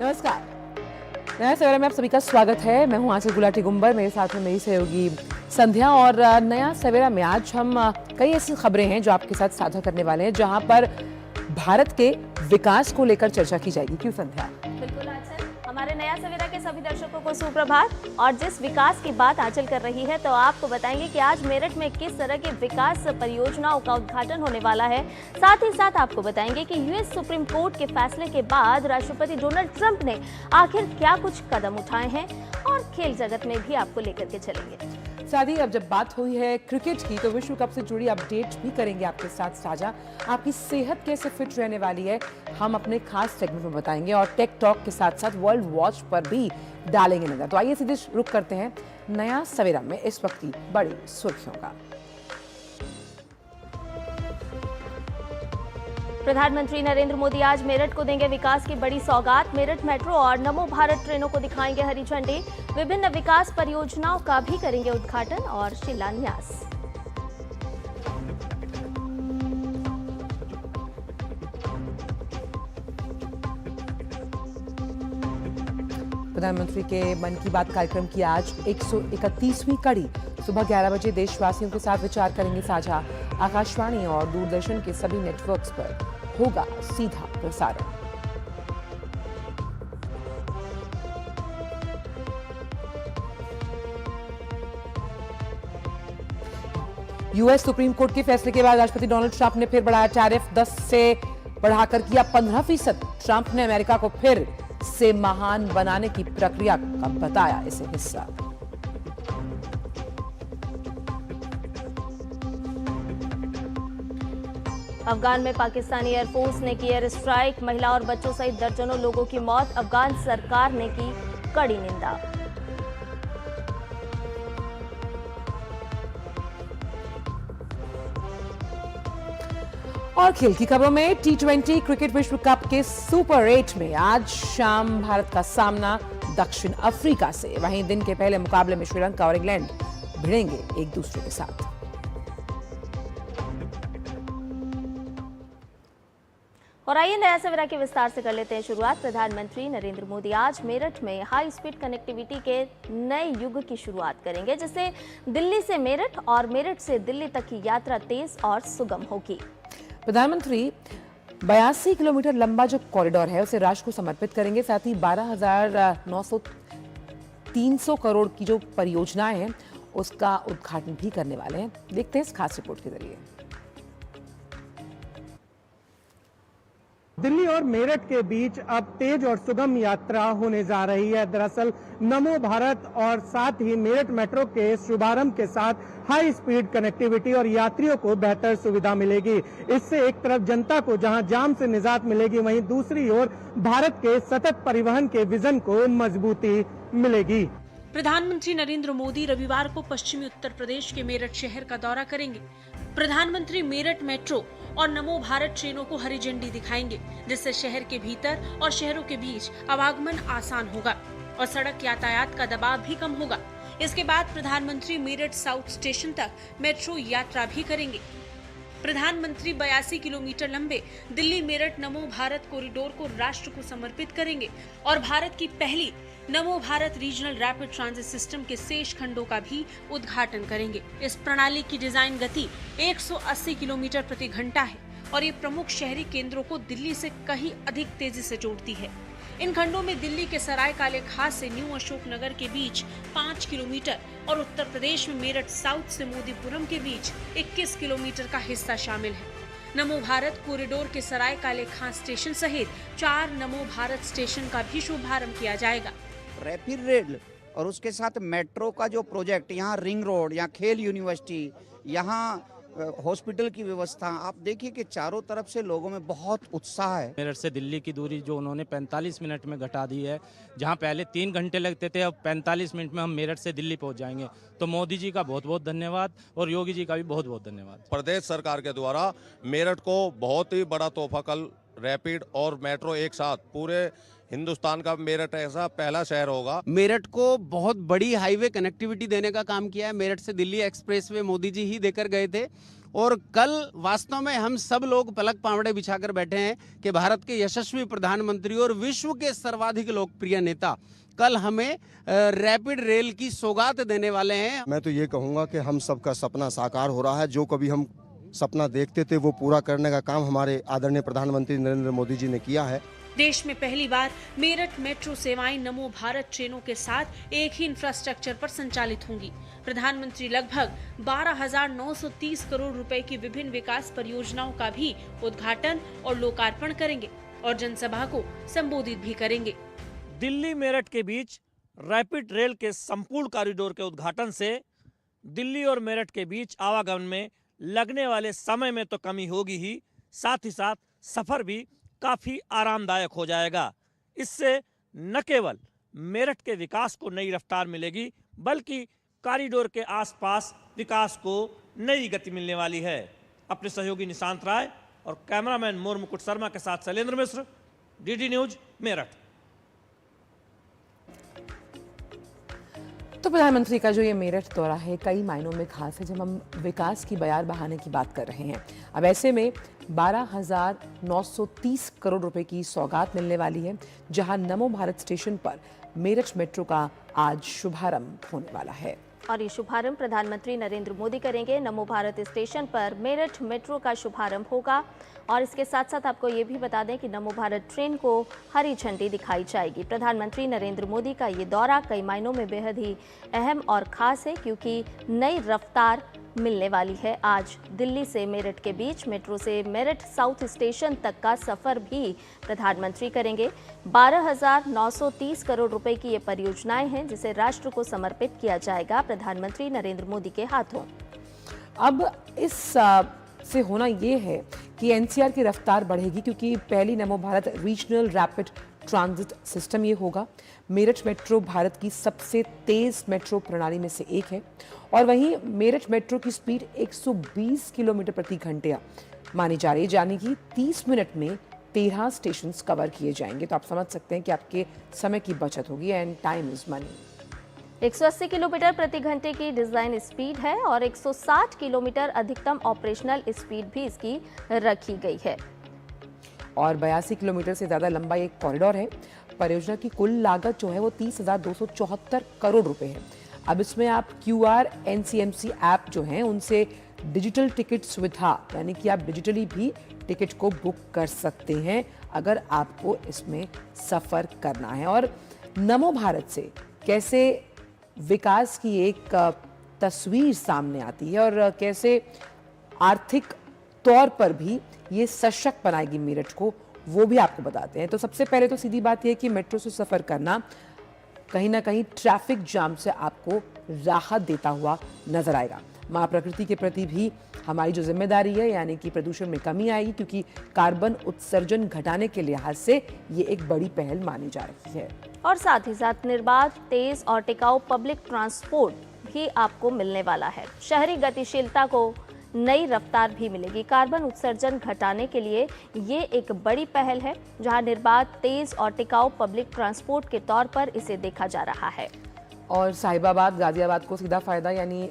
नमस्कार। नया सवेरा में आप सभी का स्वागत है। मैं हूं आंचल गुलाटी गुंबर, मेरे साथ में मेरी सहयोगी संध्या। और नया सवेरा में आज हम कई ऐसी खबरें हैं जो आपके साथ साझा करने वाले हैं, जहां पर भारत के विकास को लेकर चर्चा की जाएगी। क्यों संध्या? बिल्कुल आंचल, हमारे नया सवेरा के सभी दर्शकों को सुप्रभात। और जिस विकास की बात आंचल कर रही है, तो आपको बताएंगे कि आज मेरठ में किस तरह की विकास परियोजनाओं का उद्घाटन होने वाला है। साथ ही साथ आपको बताएंगे कि यूएस सुप्रीम कोर्ट के फैसले के बाद राष्ट्रपति डोनाल्ड ट्रंप ने आखिर क्या कुछ कदम उठाए हैं, और खेल जगत में भी आपको लेकर के चलेंगे। साथ ही अब जब बात हुई है क्रिकेट की, तो विश्व कप से जुड़ी अपडेट भी करेंगे आपके साथ साझा। आपकी सेहत कैसे फिट रहने वाली है, हम अपने खास सेगमेंट में बताएंगे। और टेक टॉक के साथ साथ वर्ल्ड वॉच पर भी डालेंगे नजर। तो आइए सीधे रुक करते हैं नया सवेरा में इस वक्त की बड़ी सुर्खियों का। प्रधानमंत्री नरेंद्र मोदी आज मेरठ को देंगे विकास की बड़ी सौगात। मेरठ मेट्रो और नमो भारत ट्रेनों को दिखाएंगे हरी झंडी। विभिन्न विकास परियोजनाओं का भी करेंगे उद्घाटन और शिलान्यास। प्रधानमंत्री के मन की बात कार्यक्रम की आज 131वीं कड़ी। सुबह 11 बजे देशवासियों के साथ विचार करेंगे साझा। आकाशवाणी और दूरदर्शन के सभी नेटवर्क्स पर होगा सीधा प्रसारण। यूएस सुप्रीम कोर्ट के फैसले के बाद राष्ट्रपति डोनाल्ड ट्रंप ने फिर बढ़ाया टैरिफ, 10 से बढ़ाकर किया 15%। ट्रंप ने अमेरिका को फिर से महान बनाने की प्रक्रिया का बताया इसे हिस्सा। अफगान में पाकिस्तानी एयरफोर्स ने की एयर स्ट्राइक। महिला और बच्चों सहित दर्जनों लोगों की मौत। अफगान सरकार ने की कड़ी निंदा। और खेल की खबरों में टी20 क्रिकेट विश्व कप के सुपर 8 में आज शाम भारत का सामना दक्षिण अफ्रीका से। वहीं दिन के पहले मुकाबले में श्रीलंका और इंग्लैंड भिड़ेंगे एक दूसरे के साथ। और आइए नया सवेरा के विस्तार से कर लेते हैं शुरुआत। प्रधानमंत्री नरेंद्र मोदी आज मेरठ में हाई स्पीड कनेक्टिविटी के नए युग की शुरुआत करेंगे, जिससे दिल्ली से मेरठ और मेरठ से दिल्ली तक की यात्रा तेज और सुगम होगी। प्रधानमंत्री 82 किलोमीटर लंबा जो कॉरिडोर है उसे राष्ट्र को समर्पित करेंगे। साथ ही 12,300 करोड़ की जो परियोजनाएं हैं उसका उद्घाटन भी करने वाले हैं। देखते हैं इस खास रिपोर्ट के जरिए। दिल्ली और मेरठ के बीच अब तेज और सुगम यात्रा होने जा रही है। दरअसल नमो भारत और साथ ही मेरठ मेट्रो के शुभारंभ के साथ हाई स्पीड कनेक्टिविटी और यात्रियों को बेहतर सुविधा मिलेगी। इससे एक तरफ जनता को जहां जाम से निजात मिलेगी, वहीं दूसरी ओर भारत के सतत परिवहन के विजन को मजबूती मिलेगी। प्रधानमंत्री नरेंद्र मोदी रविवार को पश्चिमी उत्तर प्रदेश के मेरठ शहर का दौरा करेंगे। प्रधानमंत्री मेरठ मेट्रो और नमो भारत ट्रेनों को हरी झंडी दिखाएंगे, जिससे शहर के भीतर और शहरों के बीच आवागमन आसान होगा और सड़क यातायात का दबाव भी कम होगा। इसके बाद प्रधानमंत्री मेरठ साउथ स्टेशन तक मेट्रो यात्रा भी करेंगे। प्रधानमंत्री 82 किलोमीटर लंबे दिल्ली मेरठ नमो भारत कॉरिडोर को राष्ट्र को समर्पित करेंगे और भारत की पहली नमो Bharat regional rapid transit system के शेष खंडों का भी उद्घाटन करेंगे। इस प्रणाली की डिजाइन गति 180 किलोमीटर प्रति घंटा है और ये प्रमुख शहरी केंद्रों को दिल्ली से कहीं अधिक तेजी से जोड़ती है। इन खंडों में दिल्ली के सराय काले खास से न्यू अशोक नगर के बीच 5 किलोमीटर और उत्तर प्रदेश में मेरठ साउथ से मोदीपुरम के बीच 21 किलोमीटर का हिस्सा शामिल है। नमो भारत कॉरिडोर के सराय काले खास स्टेशन सहित 4 नमो भारत स्टेशन का भी शुभारंभ किया जाएगा। रैपिड रेल और उसके साथ मेट्रो का जो प्रोजेक्ट, यहाँ रिंग रोड, यहाँ खेल यूनिवर्सिटी, यहाँ हॉस्पिटल की व्यवस्था, आप देखिए कि चारों तरफ से लोगों में बहुत उत्साह है। मेरठ से दिल्ली की दूरी जो उन्होंने 45 मिनट में घटा दी है, जहां पहले 3 घंटे लगते थे, अब 45 मिनट में हम मेरठ से दिल्ली पहुंच जाएंगे। तो मोदी जी का बहुत बहुत धन्यवाद और योगी जी का भी बहुत बहुत धन्यवाद। प्रदेश सरकार के द्वारा मेरठ को बहुत ही बड़ा तोहफा, कल रैपिड और मेट्रो एक साथ पूरे हिंदुस्तान का मेरठ ऐसा पहला शहर होगा। मेरठ को बहुत बड़ी हाईवे कनेक्टिविटी देने का काम किया है। मेरठ से दिल्ली एक्सप्रेसवे मोदी जी ही देकर गए थे और कल वास्तव में हम सब लोग पलक पावड़े बिछाकर बैठे हैं कि भारत के यशस्वी प्रधानमंत्री और विश्व के सर्वाधिक लोकप्रिय नेता कल हमें रैपिड रेल की सौगात देने वाले हैं। मैं तो ये कहूँगा कि हम सबका सपना साकार हो रहा है। जो कभी हम सपना देखते थे वो पूरा करने का काम हमारे आदरणीय प्रधानमंत्री नरेंद्र मोदी जी ने किया है। देश में पहली बार मेरठ मेट्रो सेवाएं नमो भारत ट्रेनों के साथ एक ही इंफ्रास्ट्रक्चर पर संचालित होंगी। प्रधानमंत्री लगभग 12,930 करोड़ रुपए की विभिन्न विकास परियोजनाओं का भी उद्घाटन और लोकार्पण करेंगे और जनसभा को संबोधित भी करेंगे। दिल्ली मेरठ के बीच रैपिड रेल के संपूर्ण कॉरिडोर के उद्घाटन से दिल्ली और मेरठ के बीच आवागमन में लगने वाले समय में तो कमी होगी ही, साथ ही साथ सफर भी काफी आरामदायक हो जाएगा। इससे न केवल मेरठ के विकास को नई रफ्तार मिलेगी बल्कि कॉरिडोर के आसपास विकास को नई गति मिलने वाली है। अपने सहयोगी निशांत राय और कैमरामैन मोर मुकुट शर्मा के साथ शैलेंद्र मिश्र, डीडी न्यूज, मेरठ। तो प्रधानमंत्री का जो ये मेरठ दौरा है कई मायनों में खास है जब हम विकास की बयार बहाने की बात कर रहे हैं। अब ऐसे में 12,930 करोड़ रुपए की सौगात मिलने वाली है, जहां नमो भारत स्टेशन पर मेरठ मेट्रो का आज शुभारंभ होने वाला है। और ये शुभारंभ प्रधानमंत्री नरेंद्र मोदी करेंगे। नमो भारत स्टेशन पर मेरठ मेट्रो का शुभारंभ होगा और इसके साथ साथ आपको ये भी बता दें कि नमो भारत ट्रेन को हरी झंडी दिखाई जाएगी। प्रधानमंत्री नरेंद्र मोदी का ये दौरा कई मायनों में बेहद ही अहम और खास है क्योंकि नई रफ्तार मिलने वाली है। आज दिल्ली से मेरठ के बीच मेट्रो से मेरठ साउथ स्टेशन तक का सफर भी प्रधानमंत्री करेंगे। 12,930 करोड़ रुपए की ये परियोजनाएं हैं जिसे राष्ट्र को समर्पित किया जाएगा प्रधानमंत्री नरेंद्र मोदी के हाथों। अब इस से होना ये है कि एनसीआर की रफ्तार बढ़ेगी क्योंकि पहली नमो Bharat regional rapid transit system ये होगा। मेरठ मेट्रो भारत की सबसे तेज मेट्रो प्रणाली में से एक है और वहीं मेरठ मेट्रो की स्पीड 120 किलोमीटर प्रति घंटे मानी जा रही है, यानी कि 30 मिनट में 13 स्टेशन कवर किए जाएंगे। तो आप समझ सकते हैं कि आपके समय की बचत होगी and time is money. 180 kilometre प्रति घंटे की डिजाइन स्पीड है और 160 किलोमीटर अधिकतम ऑपरेशनल स्पीड भी इसकी रखी गई है और 82 किलोमीटर से ज्यादा लंबा एक कॉरिडोर है। परियोजना की कुल लागत जो है वो 30,274 करोड़ रुपए है। अब इसमें आप QR NCMC ऐप जो हैं उनसे डिजिटल टिकट सुविधा, यानी कि आप डिजिटली भी टिकट को बुक कर सकते हैं अगर आपको इसमें सफर करना है। और नमो भारत से कैसे विकास की एक तस्वीर सामने आती है और कैसे आर्थिक तौर पर भी ये सशक्त बनाएगी मेरठ को, वो भी आपको बताते हैं। तो सबसे पहले तो सीधी बात यह है कि मेट्रो से सफर करना कहीं ना कहीं ट्रैफिक जाम से आपको राहत देता हुआ नजर आएगा। माँ प्रकृति के प्रति भी हमारी जो जिम्मेदारी है यानी कि प्रदूषण में कमी आएगी क्योंकि कार्बन उत्सर्जन घटाने के लिहाज से ये एक बड़ी पहल मानी जा रही है। और साथ ही साथ निर्बाध, तेज और टिकाऊ पब्लिक ट्रांसपोर्ट भी आपको मिलने वाला है। शहरी गतिशीलता को नई रफ्तार भी मिलेगी। कार्बन उत्सर्जन घटाने के लिए ये एक बड़ी पहल है जहां निर्बाध, तेज और टिकाऊ पब्लिक ट्रांसपोर्ट के तौर पर इसे देखा जा रहा है। और साहिबाबाद, गाजियाबाद को सीधा फायदा, यानी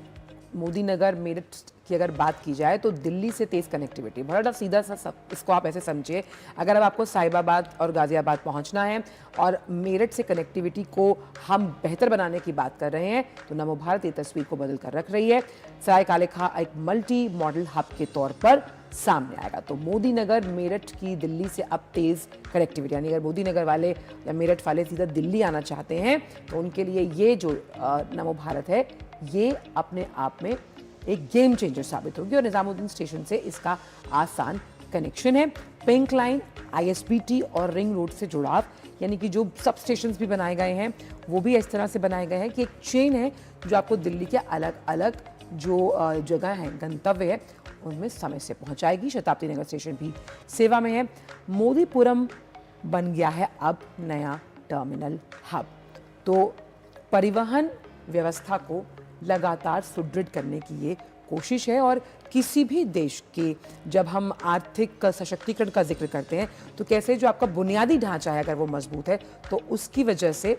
मोदी नगर मेरठ की अगर बात की जाए तो दिल्ली से तेज कनेक्टिविटी, बड़ा सीधा सा इसको आप ऐसे समझिए। अगर अब आपको साहिबाबाद और गाजियाबाद पहुंचना है और मेरठ से कनेक्टिविटी को हम बेहतर बनाने की बात कर रहे हैं तो नमो भारत ये तस्वीर को बदल कर रख रही है। सराय काले खां एक मल्टी मॉडल हब के तौर पर सामने आएगा। तो मोदी नगर मेरठ की दिल्ली से अब तेज कनेक्टिविटी, यानी अगर मोदी नगर वाले या मेरठ वाले सीधा दिल्ली आना चाहते हैं तो उनके लिए ये जो नमो भारत है ये अपने आप में एक गेम चेंजर साबित होगी। और निजामुद्दीन स्टेशन से इसका आसान कनेक्शन है। पिंक लाइन, ISBT और रिंग रोड से जुड़ाव, यानी कि जो सब स्टेशन भी बनाए गए हैं वो भी इस तरह से बनाए गए हैं कि एक चेन है जो आपको दिल्ली के अलग अलग जो जगह हैं, गंतव्य है, उनमें समय से पहुंचाएगी। शताब्दी नगर स्टेशन भी सेवा में है। मोदीपुरम बन गया है अब नया टर्मिनल हब। तो परिवहन व्यवस्था को लगातार सुदृढ़ करने की ये कोशिश है। और किसी भी देश के जब हम आर्थिक सशक्तिकरण का जिक्र करते हैं तो कैसे जो आपका बुनियादी ढांचा है अगर वो मजबूत है तो उसकी वजह से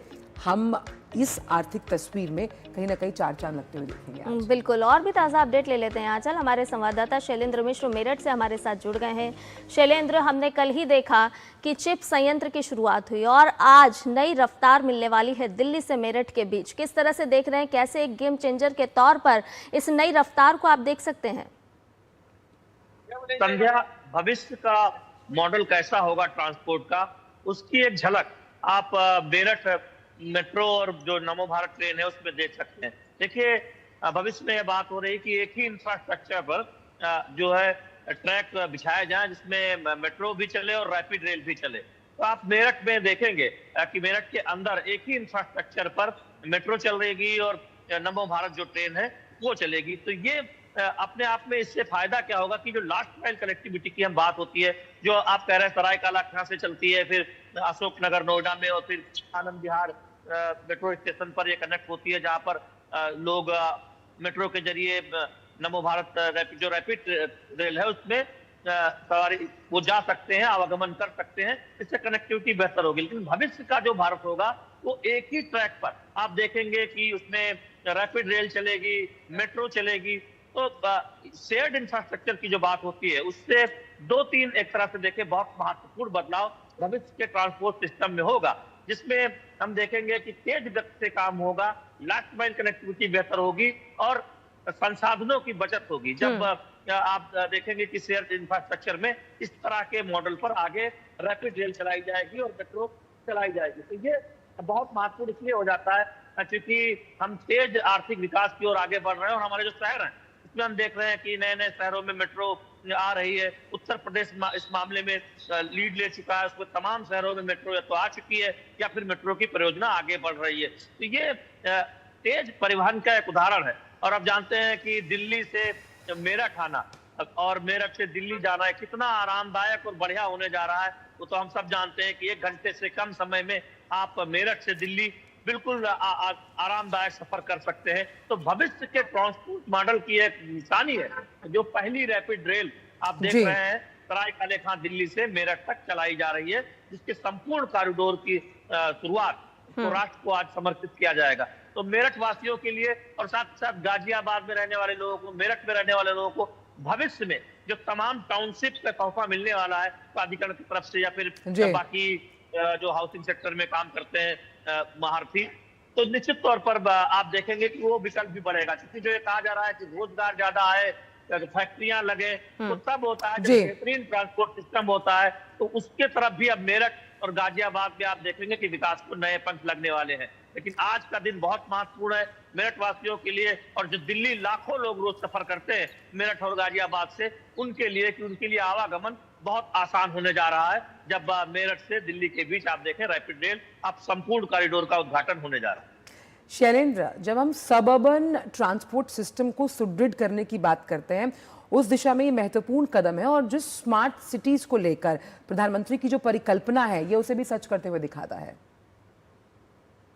हम इस आर्थिक तस्वीर में कहीं ना कहीं चार चांद लगते हुए देखेंगे आज। बिल्कुल, और भी ताज़ा अपडेट ले लेते हैं आंचल। हमारे संवाददाता शैलेंद्र मिश्र मेरठ से हमारे साथ जुड़ गए हैं। शैलेंद्र, हमने कल ही देखा कि चिप संयंत्र की शुरुआत हुई और आज नई रफ्तार मिलने वाली है दिल्ली से मेरठ के बीच। किस तरह से देख रहे हैं, कैसे एक गेम चेंजर के तौर पर इस नई रफ्तार को आप देख सकते हैं? संध्या, भविष्य का मॉडल कैसा होगा ट्रांसपोर्ट का, उसकी एक झलक आप मेरठ मेट्रो और जो नमो भारत ट्रेन है उसमें देख सकते हैं। देखिए, भविष्य में यह बात हो रही है कि एक ही इंफ्रास्ट्रक्चर पर जो है ट्रैक बिछाया जाए जिसमें मेट्रो भी चले और रैपिड रेल भी चले। तो आप मेरठ में देखेंगे कि मेरठ के अंदर एक ही इंफ्रास्ट्रक्चर पर मेट्रो चल रहेगी और नमो भारत जो ट्रेन है वो चलेगी। तो ये अपने आप में इससे फायदा क्या होगा कि जो लास्ट माइल कनेक्टिविटी की हम बात होती है, जो आप कह रहे हैं सरायकाला कहाँ से चलती है, फिर अशोक नगर नोएडा में और फिर आनंद विहार मेट्रो स्टेशन पर ये कनेक्ट होती है, जहां पर लोग मेट्रो के जरिए नमो भारत जो रैपिड रेल है उसमें सवारी वो जा सकते हैं, आवागमन कर सकते हैं। इससे कनेक्टिविटी बेहतर होगी। लेकिन भविष्य का जो भारत होगा वो एक ही ट्रैक पर आप देखेंगे कि उसमें रैपिड रेल चलेगी, मेट्रो चलेगी। तो शेयर्ड इंफ्रास्ट्रक्चर की जो बात होती है उससे दो तीन एक तरह से देखें बहुत महत्वपूर्ण बदलाव भविष्य के ट्रांसपोर्ट सिस्टम में होगा, जिसमें हम देखेंगे कि तेज गति से काम होगा, लास्ट माइल कनेक्टिविटी बेहतर होगी और संसाधनों की बचत होगी। जब आप देखेंगे कि शेयर इंफ्रास्ट्रक्चर में इस तरह के मॉडल पर आगे रैपिड रेल चलाई जाएगी और मेट्रो चलाई जाएगी। तो ये बहुत महत्वपूर्ण इसलिए हो जाता है क्योंकि हम तेज आर्थिक विकास की ओर आगे बढ़ रहे हैं और हमारे जो शहर हैं उसमें हम देख रहे हैं कि नए नए शहरों में मेट्रो आ रही है। उत्तर प्रदेश इस मामले में लीड ले चुका है, उसमें तमाम शहरों में मेट्रो या तो आ चुकी है या फिर मेट्रो की परियोजना आगे बढ़ रही है। तो ये तेज परिवहन का एक उदाहरण है। और अब जानते हैं कि दिल्ली से मेरठ आना और मेरठ से दिल्ली जाना कितना आरामदायक और बढ़िया होने जा रहा है। वो तो हम सब जानते हैं कि 1 घंटे से कम समय में आप मेरठ से दिल्ली बिल्कुल आरामदायक सफर कर सकते हैं। तो भविष्य के ट्रांसपोर्ट मॉडल की एक निशानी है जो पहली रैपिड रेल आप देख रहे हैं सरायकाले खां दिल्ली से मेरठ तक चलाई जा रही है, जिसके संपूर्ण कॉरिडोर की शुरुआत तो राष्ट्र को आज समर्पित किया जाएगा। तो मेरठ वासियों के लिए और साथ साथ गाजियाबाद में रहने वाले लोगों को, मेरठ में रहने वाले लोगों को भविष्य में जो तमाम टाउनशिप का तोहफा मिलने वाला है प्राधिकरण की तरफ से या फिर बाकी जो हाउसिंग सेक्टर में काम करते हैं महारथी, तो निश्चित तौर पर आप देखेंगे कि वो विकल्प भी बढ़ेगा। क्योंकि जो ये कहा जा रहा है कि रोजगार ज्यादा आए, फैक्ट्रियां लगे, तो तब होता है जब बेहतरीन ट्रांसपोर्ट सिस्टम होता है। तो उसके तरफ भी अब मेरठ और गाजियाबाद में आप देखेंगे कि विकास को नए पंख लगने वाले हैं। लेकिन आज का दिन बहुत महत्वपूर्ण है मेरठ वासियों के लिए और जो दिल्ली लाखों लोग रोज सफर करते हैं मेरठ और गाजियाबाद से, उनके लिए कि उनके लिए आवागमन बहुत आसान होने जा रहा है जब मेरठ से दिल्ली के बीच आप देखें रैपिड रेल अब संपूर्ण कॉरिडोर का उद्घाटन होने जा रहा है। शैलेंद्र, जब हम सबअर्बन ट्रांसपोर्ट सिस्टम को सुदृढ़ करने की बात करते हैं, उस दिशा में ये महत्वपूर्ण कदम है और जिस स्मार्ट सिटीज को लेकर प्रधानमंत्री की जो परिकल्पना है ये उसे भी सच करते हुए दिखाता है।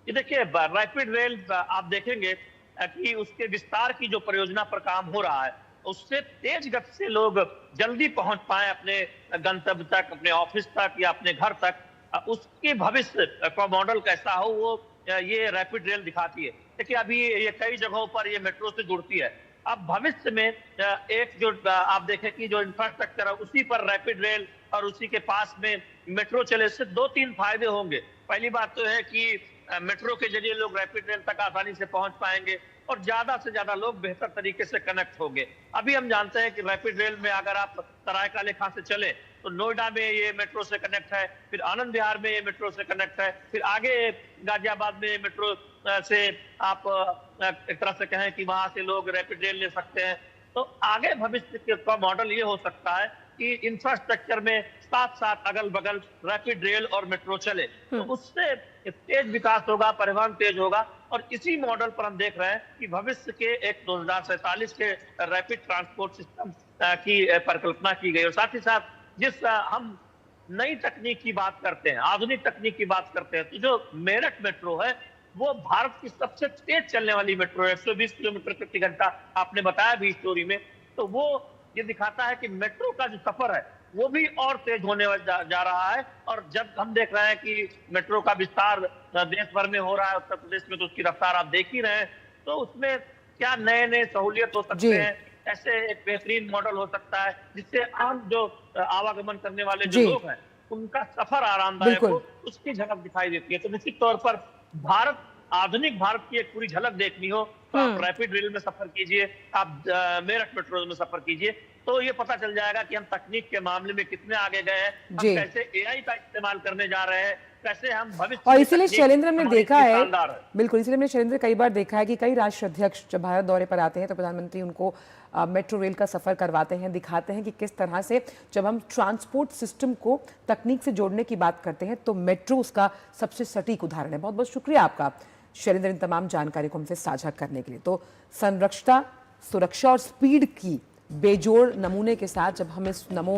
ये देखिए, रैपिड रेल आप देखेंगे कि उसके विस्तार की जो परियोजना पर काम हो रहा है उससे तेज गति से लोग जल्दी पहुंच पाए अपने गंतव्य तक, अपने ऑफिस तक या अपने घर तक। उसके भविष्य का मॉडल कैसा हो वो ये रैपिड रेल दिखाती है। देखिए, अभी ये कई जगहों पर ये मेट्रो से जुड़ती है। अब भविष्य में एक जो आप देखें कि जो इंफ्रास्ट्रक्चर है उसी पर रैपिड रेल और उसी के पास में मेट्रो चले, इससे 2-3 फायदे होंगे। पहली बात तो है कि मेट्रो के जरिए लोग रैपिड रेल तक आसानी से पहुंच पाएंगे और ज्यादा से ज्यादा लोग बेहतर तरीके से कनेक्ट होंगे। अभी हम जानते हैं कि रैपिड रेल में अगर आप सरायकाले खां से चले तो नोएडा में ये मेट्रो से कनेक्ट है, फिर आनंद विहार में ये मेट्रो से कनेक्ट है, फिर आगे गाजियाबाद में मेट्रो से आप एक तरह से कहें कि वहां से लोग रैपिड रेल ले सकते हैं। तो आगे भविष्य का मॉडल ये हो सकता है कि इंफ्रास्ट्रक्चर में साथ साथ अगल बगल रैपिड रेल और मेट्रो चले, तो उससे तेज विकास होगा, परिवहन तेज होगा। और इसी मॉडल पर हम देख रहे हैं कि भविष्य के एक 2047 के रैपिड ट्रांसपोर्ट सिस्टम की परिकल्पना की गई। और साथ ही साथ जिस हम नई तकनीक की बात करते हैं, आधुनिक तकनीक की बात करते हैं, तो जो मेरठ मेट्रो है वो भारत की सबसे तेज चलने वाली मेट्रो है। 120 किलोमीटर प्रति घंटा आपने बताया भी स्टोरी में। तो वो ये दिखाता है कि मेट्रो का जो सफर है वो भी और तेज होने जा रहा है। और जब हम देख रहे हैं कि मेट्रो का विस्तार देश भर में हो रहा है, उत्तर प्रदेश में तो उसकी रफ्तार आप देख ही रहे हैं, तो उसमें क्या नए नए सहूलियत हो सकते हैं, ऐसे एक बेहतरीन मॉडल हो सकता है जिससे आम जो आवागमन करने वाले जो लोग हैं उनका सफर आरामदायक हो, उसकी झलक दिखाई देती है। तो निश्चित तौर पर आधुनिक भारत की एक पूरी झलक देखनी हो तो आप रैपिड रेल में सफर कीजिए, आप मेरठ मेट्रो में सफर कीजिए, तो ये पता चल जाएगा कि हम तकनीक के मामले में कितने आगे गए हैं, हम कैसे एआई का इस्तेमाल करने जा रहे हैं, कैसे हम भविष्य। और इसीलिए शैलेंद्र ने देखा है, बिल्कुल इसीलिए हमने शैलेंद्र कई बार देखा है कि कई राष्ट्र अध्यक्ष जब भारत दौरे पर आते हैं तो प्रधानमंत्री उनको मेट्रो रेल का सफर करवाते हैं, दिखाते हैं कि किस तरह से जब हम ट्रांसपोर्ट सिस्टम को तकनीक से जोड़ने की बात करते हैं तो मेट्रो उसका सबसे सटीक उदाहरण है। बहुत बहुत शुक्रिया आपका शैलेंद्र इन तमाम जानकारी को हमसे साझा करने के लिए। तो संरक्षता, सुरक्षा और स्पीड की बेजोड़ नमूने के साथ जब हम इस नमो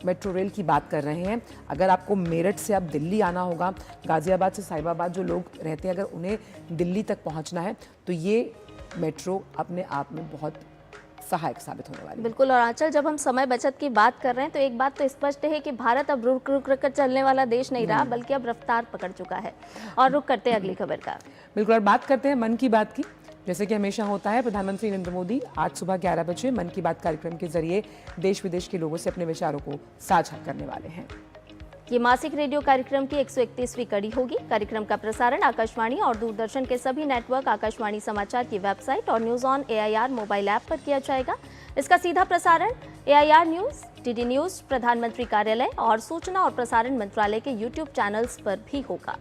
मेट्रो रेल की बात कर रहे हैं, अगर आपको मेरठ से अब दिल्ली आना होगा, गाजियाबाद से साहिबाबाद जो लोग रहते हैं अगर उन्हें दिल्ली तक पहुंचना है तो ये मेट्रो अपने आप में बहुत सहायक साबित होने वाली है। बिल्कुल। और आंचल, जब हम समय बचत की बात कर रहे हैं तो एक बात तो स्पष्ट है कि भारत अब रुक रुक कर चलने वाला देश नहीं रहा, बल्कि अब रफ्तार पकड़ चुका है। और रुक करते हैं अगली खबर का। बिल्कुल, और बात करते हैं मन की बात की। जैसे कि हमेशा होता है, प्रधानमंत्री नरेंद्र मोदी आज सुबह 11 बजे मन की बात कार्यक्रम के जरिए देश विदेश के लोगों से अपने विचारों को साझा करने वाले हैं। ये मासिक रेडियो कार्यक्रम की 131वीं कड़ी होगी। कार्यक्रम का प्रसारण आकाशवाणी और दूरदर्शन के सभी नेटवर्क, आकाशवाणी समाचार की वेबसाइट और news on AIR mobile app पर किया जाएगा। इसका सीधा प्रसारण AIR न्यूज, DD न्यूज, प्रधानमंत्री कार्यालय और सूचना और प्रसारण मंत्रालय के YouTube चैनल्स पर भी होगा।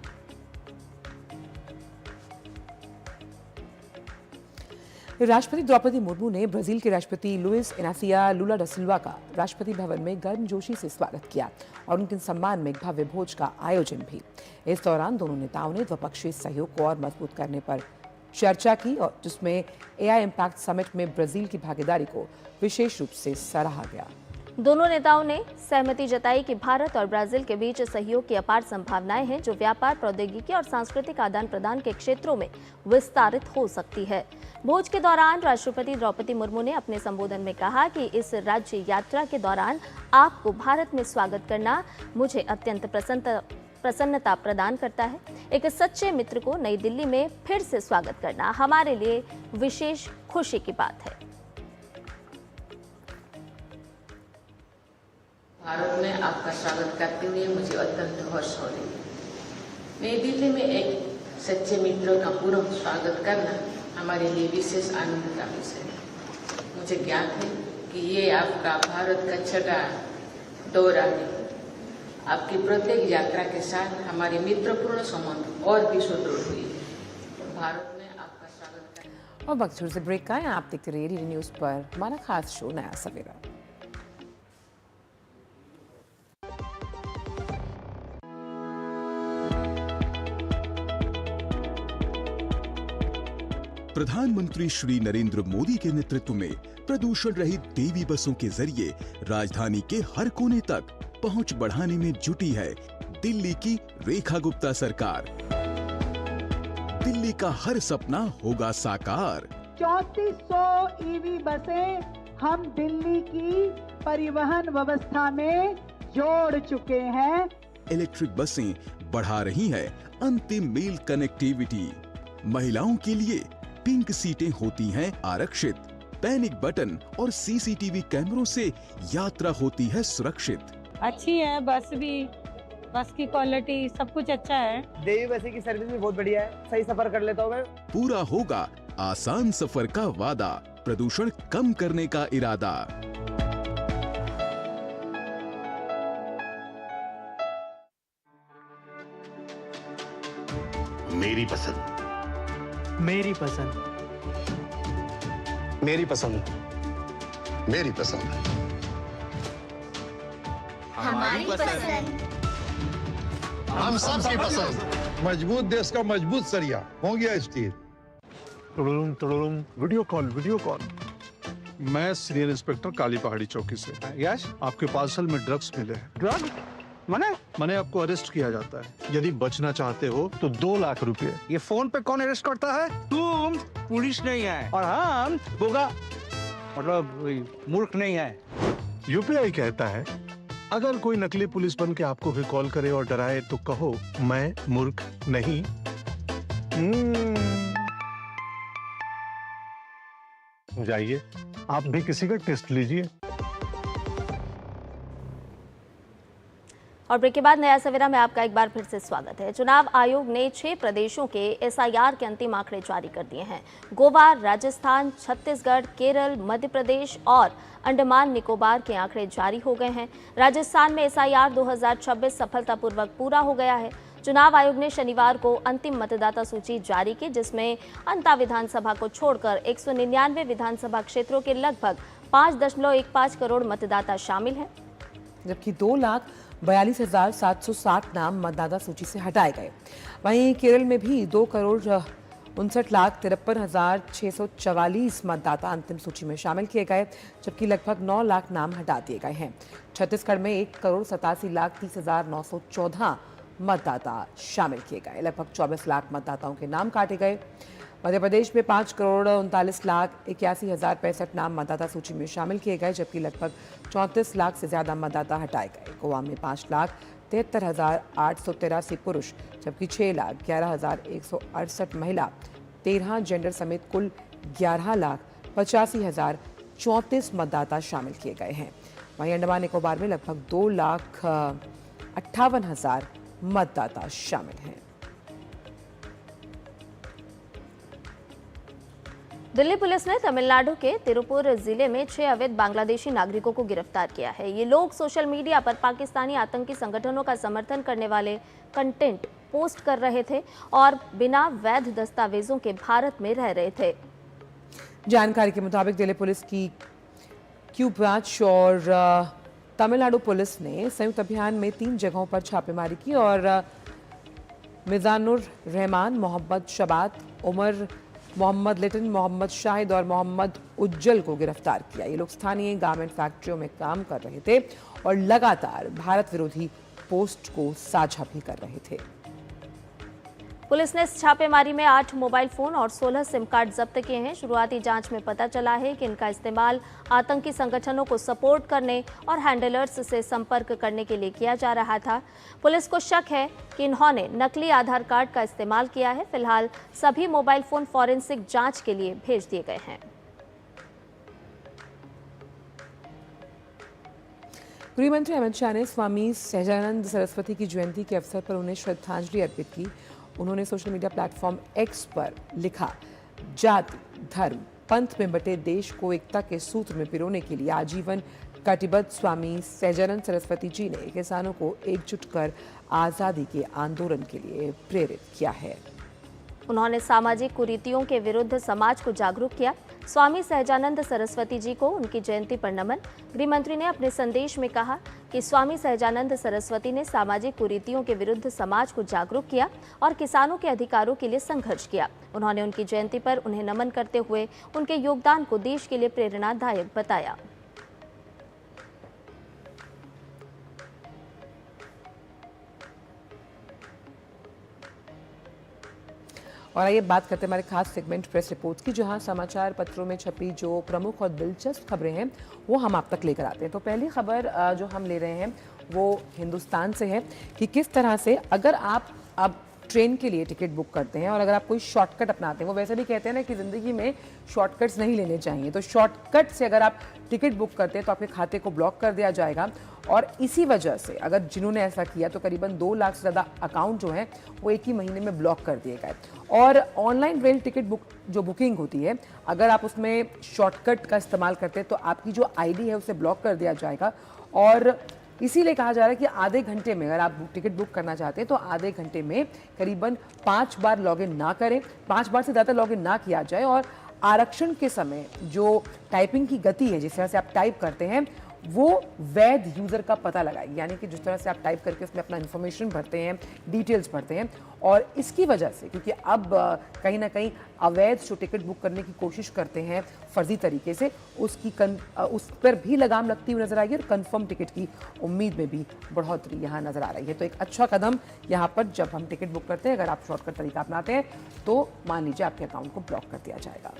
राष्ट्रपति द्रौपदी मुर्मू ने ब्राजील के राष्ट्रपति लुइस इनासिया लुला डा सिल्वा का राष्ट्रपति भवन में गर्मजोशी से स्वागत किया और उनके सम्मान में एक भव्य भोज का आयोजन भी। इस दौरान दोनों नेताओं ने द्विपक्षीय सहयोग को और मजबूत करने पर चर्चा की और जिसमें AI इम्पैक्ट समिट में ब्राजील की भागीदारी को विशेष रूप से सराहा गया। दोनों नेताओं ने सहमति जताई कि भारत और ब्राजील के बीच सहयोग की अपार संभावनाएं हैं जो व्यापार, प्रौद्योगिकी और सांस्कृतिक आदान प्रदान के क्षेत्रों में विस्तारित हो सकती है। भोज के दौरान राष्ट्रपति द्रौपदी मुर्मू ने अपने संबोधन में कहा कि इस राज्य यात्रा के दौरान आपको भारत में स्वागत करना मुझे अत्यंत प्रसन्नता प्रदान करता है। एक सच्चे मित्र को नई दिल्ली में फिर से स्वागत करना हमारे लिए विशेष खुशी की बात है। भारत में आपका स्वागत करते हुए मुझे अत्यंत हर्ष हो रही है। नई दिल्ली में एक सच्चे मित्रों का पूर्ण स्वागत करना हमारे लिए विशेष आनंद का विषय है। मुझे ज्ञात है कि ये आपका भारत का छठा दौरा है। आपकी प्रत्येक यात्रा के साथ हमारे मित्रपूर्ण संबंध और भी सुदृढ़ हुई है। भारत में आपका स्वागत करना। और वक्त से ब्रेक का है, आप देखते रहिए DD न्यूज पर हमारा खास शो नया सवेरा। प्रधानमंत्री श्री नरेंद्र मोदी के नेतृत्व में प्रदूषण रहित देवी बसों के जरिए राजधानी के हर कोने तक पहुंच बढ़ाने में जुटी है दिल्ली की रेखा गुप्ता सरकार। दिल्ली का हर सपना होगा साकार। 3400 EV बसें हम दिल्ली की परिवहन व्यवस्था में जोड़ चुके हैं। इलेक्ट्रिक बसें बढ़ा रही है अंतिम मील कनेक्टिविटी। महिलाओं के लिए पिंक सीटें होती हैं आरक्षित। पैनिक बटन और CCTV कैमरों से यात्रा होती है सुरक्षित। अच्छी है बस भी, बस की क्वालिटी सब कुछ अच्छा है। देवी बसें की सर्विस भी बहुत बढ़िया है, सही सफर कर लेता हूँ मैं। पूरा होगा आसान सफर का वादा, प्रदूषण कम करने का इरादा। मेरी पसंद, मेरी पसंद, मेरी पसंद, मेरी पसंद, हमारी पसंद, हम सबकी पसंद। मजबूत देश का मजबूत सरिया हो गया स्टील। Video call. मैं सीनियर इंस्पेक्टर काली पहाड़ी चौकी से। यश, आपके पार्सल में ड्रग्स मिले हैं। ड्रग? मैंने आपको अरेस्ट किया जाता है। यदि बचना चाहते हो तो 2 लाख रुपए। ये फोन पे कौन अरेस्ट करता है? तुम। पुलिस नहीं है और हम होगा मतलब मूर्ख नहीं है। यूपीआई कहता है अगर कोई नकली पुलिस बन के आपको भी कॉल करे और डराए तो कहो मैं मूर्ख नहीं। जाइए आप भी किसी का टेस्ट लीजिए। और ब्रेक के बाद नया सवेरा में आपका एक बार फिर से स्वागत है। चुनाव आयोग ने 6 प्रदेशों के एसआईआर के अंतिम आंकड़े जारी कर दिए हैं। गोवा, राजस्थान, छत्तीसगढ़, केरल, मध्य प्रदेश और अंडमान निकोबार के आंकड़े जारी हो गए हैं। राजस्थान में एसआईआर 2026 सफलतापूर्वक पूरा हो गया है। चुनाव आयोग ने शनिवार को अंतिम मतदाता सूची जारी की, जिसमें अंता विधानसभा को छोड़कर 199 विधानसभा क्षेत्रों के लगभग 5.15 करोड़ मतदाता शामिल हैं, जबकि 2,42,760 नाम मतदाता सूची से हटाए गए। वहीं केरल में भी 2,59,53,644 मतदाता अंतिम सूची में शामिल किए गए, जबकि लगभग 9 लाख नाम हटा दिए गए हैं। छत्तीसगढ़ में 1,87,30,914 मतदाता शामिल किए गए, लगभग 24 लाख मतदाताओं के नाम काटे गए। मध्य प्रदेश में 5,39,81,065 नाम मतदाता सूची में शामिल किए गए, जबकि लगभग 34 लाख से ज्यादा मतदाता हटाए गए। गोवा में 5,73,883 पुरुष, जबकि 6,11,168 महिला, 13 जेंडर समेत कुल 11,85,034 मतदाता शामिल किए गए हैं। वहीं अंडमान निकोबार में लगभग 2,58,000 मतदाता शामिल हैं। दिल्ली पुलिस ने तमिलनाडु के तिरुपुर जिले में 6 अवैध बांग्लादेशी नागरिकों को गिरफ्तार किया है। ये लोग सोशल मीडिया पर पाकिस्तानी आतंकी संगठनों का समर्थन करने वाले कंटेंट पोस्ट कर रहे थे और बिना वैध दस्तावेजों के भारत में रह रहे थे। जानकारी के मुताबिक दिल्ली पुलिस की क्यू ब्रांच और तमिलनाडु पुलिस ने संयुक्त अभियान में 3 जगहों पर छापेमारी की और मिजानुर रहमान, मोहम्मद शबात, उमर मोहम्मद लिटन, मोहम्मद शाहिद और मोहम्मद उज्जल को गिरफ्तार किया। ये लोग स्थानीय गारमेंट फैक्ट्रियों में काम कर रहे थे और लगातार भारत विरोधी पोस्ट को साझा भी कर रहे थे। पुलिस ने इस छापेमारी में 8 मोबाइल फोन और 16 सिम कार्ड जब्त किए हैं। शुरुआती जांच में पता चला है कि इनका इस्तेमाल आतंकी संगठनों को सपोर्ट करने और हैंडलर्स से संपर्क करने के लिए किया जा रहा था। पुलिस को शक है कि इन्होंने नकली आधार कार्ड का इस्तेमाल किया है। फिलहाल सभी मोबाइल फोन फॉरेंसिक जांच के लिए भेज दिए गए हैं। गृह मंत्री अमित शाह ने स्वामी सहजानंद सरस्वती की जयंती के अवसर पर उन्हें श्रद्धांजलि अर्पित की। उन्होंने सोशल मीडिया प्लेटफॉर्म एक्स पर लिखा, जाति, धर्म, पंथ में बटे देश को एकता के सूत्र में पिरोने के लिए आजीवन कटिबद्ध स्वामी सहजानंद सरस्वती जी ने किसानों को एकजुट कर आज़ादी के आंदोलन के लिए प्रेरित किया है। उन्होंने सामाजिक कुरीतियों के विरुद्ध समाज को जागरूक किया। स्वामी सहजानंद सरस्वती जी को उनकी जयंती पर नमन। गृह मंत्री ने अपने संदेश में कहा कि स्वामी सहजानंद सरस्वती ने सामाजिक कुरीतियों के विरुद्ध समाज को जागरूक किया और किसानों के अधिकारों के लिए संघर्ष किया। उन्होंने उनकी जयंती पर उन्हें नमन करते हुए उनके योगदान को देश के लिए प्रेरणादायक बताया। और आइए बात करते हैं हमारे खास सेगमेंट प्रेस रिपोर्ट्स की, जहां समाचार पत्रों में छपी जो प्रमुख और दिलचस्प खबरें हैं वो हम आप तक लेकर आते हैं। तो पहली खबर जो हम ले रहे हैं वो हिंदुस्तान से है कि किस तरह से अगर आप अब ट्रेन के लिए टिकट बुक करते हैं और अगर आप कोई शॉर्टकट अपनाते हैं, वो वैसे भी कहते हैं ना कि ज़िंदगी में शॉर्टकट्स नहीं लेने चाहिए, तो शॉर्टकट से अगर आप टिकट बुक करते हैं तो आपके खाते को ब्लॉक कर दिया जाएगा। और इसी वजह से अगर जिन्होंने ऐसा किया तो करीबन 2 लाख से ज़्यादा अकाउंट जो हैं वो एक ही महीने में ब्लॉक कर दिए गए। और ऑनलाइन रेल टिकट बुकिंग होती है, अगर आप उसमें शॉर्टकट का इस्तेमाल करते हैं तो आपकी जो आईडी है उसे ब्लॉक कर दिया जाएगा। और इसीलिए कहा जा रहा है कि आधे घंटे में अगर आप टिकट बुक करना चाहते हैं तो आधे घंटे में करीबन 5 बार लॉगिन ना करें, 5 बार से ज़्यादा लॉगिन ना किया जाए। और आरक्षण के समय जो टाइपिंग की गति है, जिस तरह से आप टाइप करते हैं, वो वैध यूज़र का पता लगाएगी, यानी कि जिस तरह से आप टाइप करके उसमें अपना इन्फॉर्मेशन भरते हैं, डिटेल्स भरते हैं। और इसकी वजह से क्योंकि अब कहीं ना कहीं अवैध जो टिकट बुक करने की कोशिश करते हैं फर्जी तरीके से, उस पर भी लगाम लगती हुई नजर आएगी और कंफर्म टिकट की उम्मीद में भी बढ़ोतरी यहाँ नजर आ रही है। तो एक अच्छा कदम यहाँ पर जब हम टिकट बुक करते हैं, अगर आप शॉर्टकट तरीका अपनाते हैं तो मान लीजिए आपके अकाउंट को ब्लॉक कर दिया जाएगा।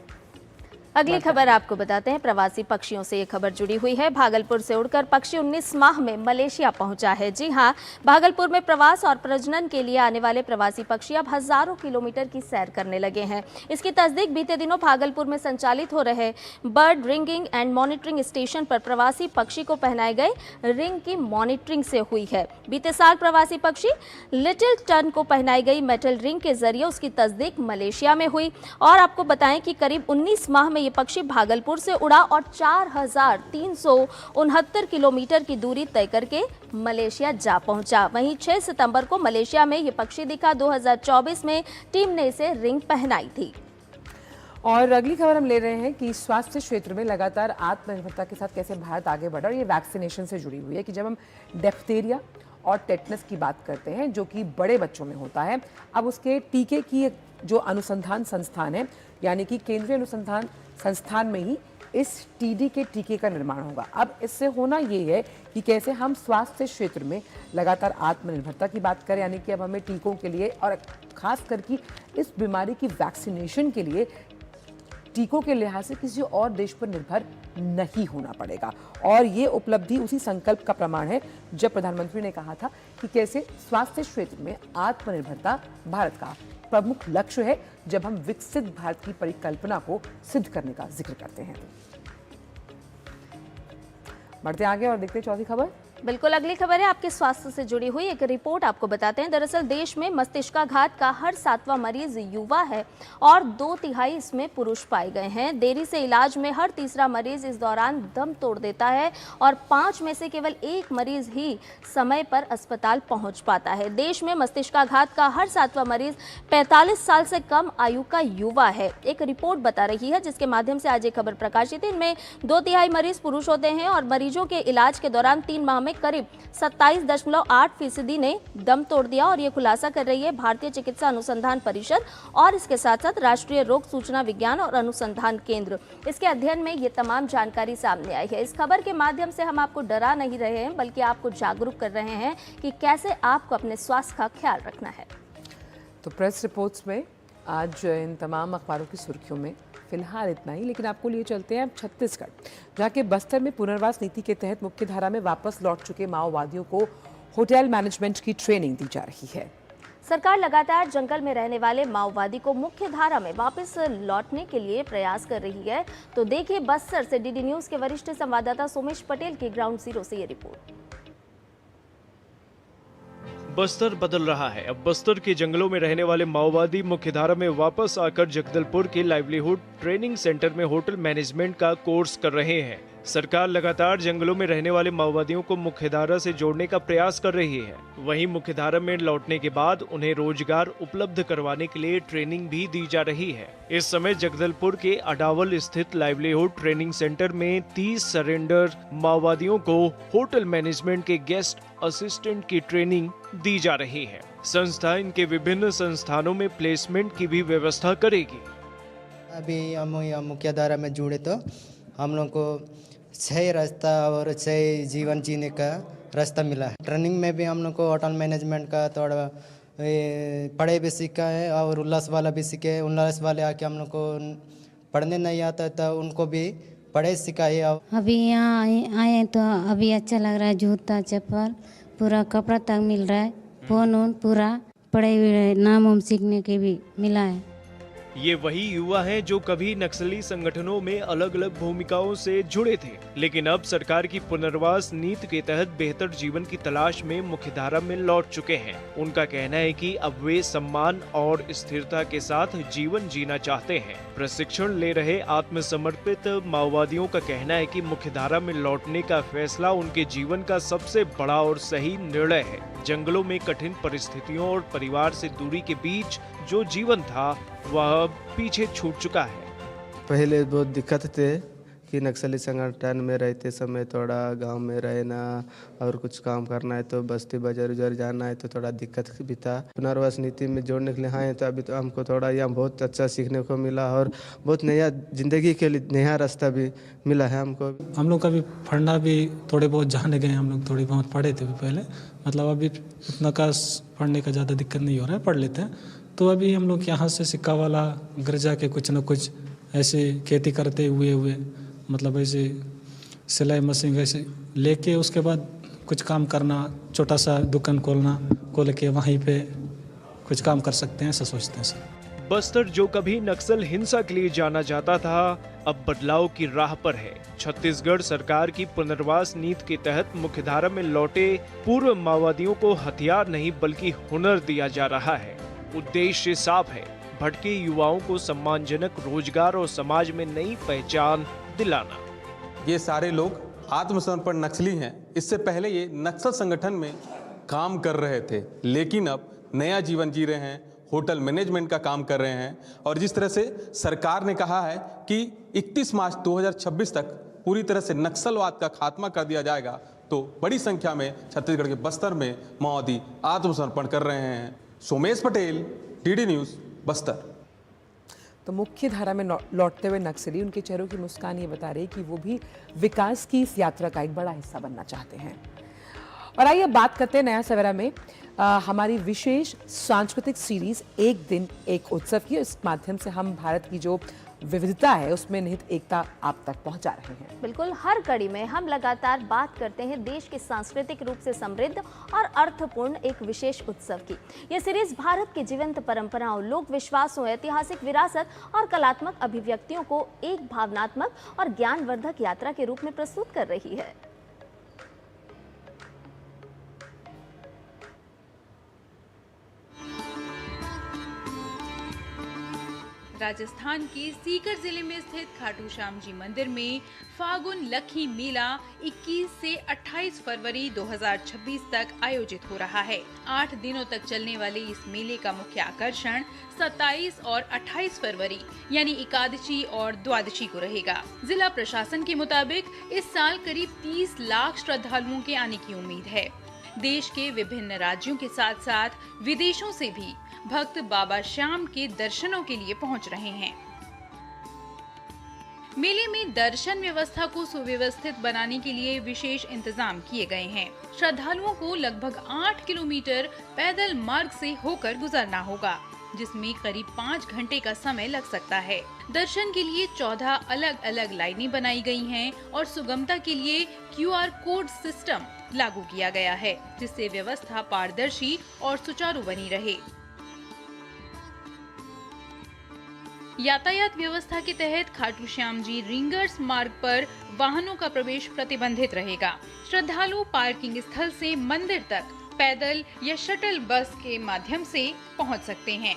अगली खबर आपको बताते हैं, प्रवासी पक्षियों से ये खबर जुड़ी हुई है। भागलपुर से उड़कर पक्षी 19 माह में मलेशिया पहुंचा है। जी हां, भागलपुर में प्रवास और प्रजनन के लिए आने वाले प्रवासी पक्षी अब हजारों किलोमीटर की सैर करने लगे हैं। इसकी तस्दीक बीते दिनों भागलपुर में संचालित हो रहे bird ringing and monitoring station पर प्रवासी पक्षी को पहनाए गए रिंग की मॉनिटरिंग से हुई है। बीते साल प्रवासी पक्षी लिटिल टन को पहनाई गई मेटल रिंग के जरिए उसकी तस्दीक मलेशिया में हुई। और आपको बताएं कि करीब 19 माह में ये पक्षी भागलपुर से उड़ा और 4,369 किलोमीटर की दूरी तय करके मलेशिया जा पहुंचा। वहीं 6 सितंबर को मलेशिया में ये पक्षी दिखा। 2024 में टीम ने इसे रिंग पहनाई थी। और अगली खबर हम ले रहे हैं कि स्वास्थ्य क्षेत्र में लगातार आत्मनिर्भरता के साथ कैसे भारत आगे बढ़ा, और ये वैक्सीनेशन से जुड़ी हुई है कि जब हम डिप्थीरिया और टेटनस की बात करते हैं जो कि बड़े बच्चों में होता है, अब उसके टीके की जो अनुसंधान संस्थान है यानी कि केंद्रीय अनुसंधान संस्थान में ही इस टीडी के टीके का निर्माण होगा। अब इससे होना ये है कि कैसे हम स्वास्थ्य क्षेत्र में लगातार आत्मनिर्भरता की बात करें, यानी कि अब हमें टीकों के लिए और खास करके इस बीमारी की वैक्सीनेशन के लिए टीकों के लिहाज से किसी और देश पर निर्भर नहीं होना पड़ेगा। और ये उपलब्धि उसी संकल्प का प्रमाण है जब प्रधानमंत्री ने कहा था कि कैसे स्वास्थ्य क्षेत्र में आत्मनिर्भरता भारत का प्रमुख लक्ष्य है जब हम विकसित भारत की परिकल्पना को सिद्ध करने का जिक्र करते हैं। बढ़ते आगे और देखते हैं चौथी खबर। बिल्कुल, अगली खबर है आपके स्वास्थ्य से जुड़ी हुई एक रिपोर्ट आपको बताते हैं। दरअसल देश में मस्तिष्काघात का हर 7वां मरीज युवा है और 2/3 इसमें पुरुष पाए गए हैं। देरी से इलाज में हर तीसरा मरीज इस दौरान दम तोड़ देता है और 5 में से केवल 1 मरीज ही समय पर अस्पताल पहुंच पाता है। देश में मस्तिष्काघात का हर 7वां मरीज 45 साल से कम आयु का युवा है, एक रिपोर्ट बता रही है, जिसके माध्यम से आज एक खबर प्रकाशित है। इनमें 2/3 मरीज पुरुष होते हैं और मरीजों के इलाज के दौरान 3 माह में करीब 27.8% ने दम तोड़ दिया। और ये खुलासा कर रही है भारतीय चिकित्सा अनुसंधान परिषद और इसके साथ साथ राष्ट्रीय रोग सूचना विज्ञान और अनुसंधान केंद्र। इसके अध्ययन में ये तमाम जानकारी सामने आई है। इस खबर के माध्यम से हम आपको डरा नहीं रहे हैं बल्कि आपको जागरूक कर रहे हैं कि कैसे आपको अपने स्वास्थ्य का ख्याल रखना है। तो प्रेस रिपोर्ट्स में आज इन तमाम अखबारों की सुर्खियों में फिलहाल इतना ही, लेकिन आपको लिए चलते हैं छत्तीसगढ़, जहाँ के बस्तर में पुनर्वास नीति के तहत मुख्यधारा में वापस लौट चुके माओवादियों को होटल मैनेजमेंट की ट्रेनिंग दी जा रही है। सरकार लगातार जंगल में रहने वाले माओवादी को मुख्य धारा में वापस लौटने के लिए प्रयास कर रही है। तो देखिए बस्तर से डीडी न्यूज के वरिष्ठ संवाददाता सोमेश पटेल की ग्राउंड जीरो से ये रिपोर्ट। बस्तर बदल रहा है। अब बस्तर के जंगलों में रहने वाले माओवादी मुख्यधारा में वापस आकर जगदलपुर के लाइवलीहुड ट्रेनिंग सेंटर में होटल मैनेजमेंट का कोर्स कर रहे हैं। सरकार लगातार जंगलों में रहने वाले माओवादियों को मुख्यधारा से जोड़ने का प्रयास कर रही है। वहीं मुख्यधारा में लौटने के बाद उन्हें रोजगार उपलब्ध करवाने के लिए ट्रेनिंग भी दी जा रही है। इस समय जगदलपुर के अडावल स्थित लाइवलीहुड ट्रेनिंग सेंटर में 30 सरेंडर माओवादियों को होटल मैनेजमेंट के गेस्ट असिस्टेंट की ट्रेनिंग दी जा रही है। संस्था इनके विभिन्न संस्थानों में प्लेसमेंट की भी व्यवस्था करेगी। अभी हम मुख्यधारा में जुड़े तो हम लोग को सही रास्ता और सही जीवन जीने का रास्ता मिला है। ट्रेनिंग में भी हम लोग को होटल मैनेजमेंट का थोड़ा पढ़े भी सीखा है और उल्लास वाला भी सीखे। उल्लास वाले आके हम लोग को पढ़ने नहीं आता तो उनको भी पढ़े सिखाए। अभी यहाँ आए तो अभी अच्छा लग रहा है। जूता चप्पल पूरा कपड़ा तक मिल रहा है। फोन वोन पूरा पढ़े हुए नाम वाम सीखने के भी मिला है। ये वही युवा हैं जो कभी नक्सली संगठनों में अलग अलग भूमिकाओं से जुड़े थे, लेकिन अब सरकार की पुनर्वास नीति के तहत बेहतर जीवन की तलाश में मुख्यधारा में लौट चुके हैं। उनका कहना है कि अब वे सम्मान और स्थिरता के साथ जीवन जीना चाहते हैं। प्रशिक्षण ले रहे आत्मसमर्पित माओवादियों का कहना है कि मुख्यधारा में लौटने का फैसला उनके जीवन का सबसे बड़ा और सही निर्णय है। जंगलों में कठिन परिस्थितियों और परिवार से दूरी के बीच जो जीवन था वह पीछे छूट चुका है। पहले बहुत दिक्कत थे कि नक्सली संगठन में रहते समय थोड़ा गांव में रहना और कुछ काम करना है तो बस्ती बाजार उजार जाना है तो थोड़ा दिक्कत भी था। पुनर्वास नीति में जोड़ने के लिए आए तो अभी तो हमको थोड़ा यहाँ बहुत अच्छा सीखने को मिला और बहुत नया जिंदगी के लिए नया रास्ता भी मिला है हमको। हम लोग कभी पढ़ना भी थोड़े बहुत जाने गए, हम लोग थोड़ी बहुत पढ़े थे पहले, मतलब अभी उतना का पढ़ने का ज़्यादा दिक्कत नहीं हो रहा है, पढ़ लेते हैं। तो अभी हम लोग यहाँ से सिक्का वाला घर जाके कुछ न कुछ ऐसे खेती करते हुए मतलब ऐसे सिलाई मशीन ऐसे लेके उसके बाद कुछ काम करना, छोटा सा दुकान खोल के वहीं पे कुछ काम कर सकते हैं, ऐसा सोचते हैं सर। बस्तर जो कभी नक्सल हिंसा के लिए जाना जाता था, अब बदलाव की राह पर है। छत्तीसगढ़ सरकार की पुनर्वास नीति के तहत मुख्यधारा में लौटे पूर्व माओवादियों को हथियार नहीं बल्कि हुनर दिया जा रहा है। उद्देश्य साफ है, भटके युवाओं को सम्मानजनक रोजगार और समाज में नई पहचान दिलाना। ये सारे लोग आत्मसमर्पण नक्सली हैं। इससे पहले ये नक्सल संगठन में काम कर रहे थे, लेकिन अब नया जीवन जी रहे हैं, होटल मैनेजमेंट का काम कर रहे हैं। और जिस तरह से सरकार ने कहा है कि 31 मार्च 2026 तक पूरी तरह से नक्सलवाद का खात्मा कर दिया जाएगा, तो बड़ी संख्या में छत्तीसगढ़ के बस्तर में माओवादी आत्मसमर्पण कर रहे हैं। Somesh Patel, DD news, Bastar. तो मुख्य धारा में लौटते हुए नक्सली, उनके चेहरों की मुस्कान ये बता रही कि वो भी विकास की इस यात्रा का एक बड़ा हिस्सा बनना चाहते हैं। और आइए बात करते हैं नया सवेरा में हमारी विशेष सांस्कृतिक सीरीज एक दिन एक उत्सव की। इस माध्यम से हम भारत की जो विविधता है उसमें निहित एकता आप तक पहुंचा रहे हैं। बिल्कुल, हर कड़ी में हम लगातार बात करते हैं देश के सांस्कृतिक रूप से समृद्ध और अर्थपूर्ण एक विशेष उत्सव की। यह सीरीज भारत की जीवंत परंपराओं, लोक विश्वासों, ऐतिहासिक विरासत और कलात्मक अभिव्यक्तियों को एक भावनात्मक और ज्ञानवर्धक यात्रा के रूप में प्रस्तुत कर रही है। राजस्थान के सीकर जिले में स्थित खाटू श्याम जी मंदिर में फागुन लखी मेला 21 से 28 फरवरी 2026 तक आयोजित हो रहा है। 8 दिनों तक चलने वाले इस मेले का मुख्य आकर्षण 27 और 28 फरवरी यानी एकादशी और द्वादशी को रहेगा। जिला प्रशासन के मुताबिक इस साल करीब 30 लाख श्रद्धालुओं के आने की उम्मीद है। देश के विभिन्न राज्यों के साथ साथ विदेशों से भी भक्त बाबा श्याम के दर्शनों के लिए पहुंच रहे हैं। मेले में दर्शन व्यवस्था को सुव्यवस्थित बनाने के लिए विशेष इंतजाम किए गए हैं। श्रद्धालुओं को लगभग 8 किलोमीटर पैदल मार्ग से होकर गुजरना होगा, जिसमें करीब 5 घंटे का समय लग सकता है। दर्शन के लिए 14 अलग अलग लाइनें बनाई गई हैं और सुगमता के लिए QR कोड सिस्टम लागू किया गया है, जिससे व्यवस्था पारदर्शी और सुचारू बनी रहे। यातायात व्यवस्था के तहत खाटू श्याम जी रिंगर्स मार्ग पर वाहनों का प्रवेश प्रतिबंधित रहेगा। श्रद्धालु पार्किंग स्थल से मंदिर तक पैदल या शटल बस के माध्यम से पहुंच सकते हैं।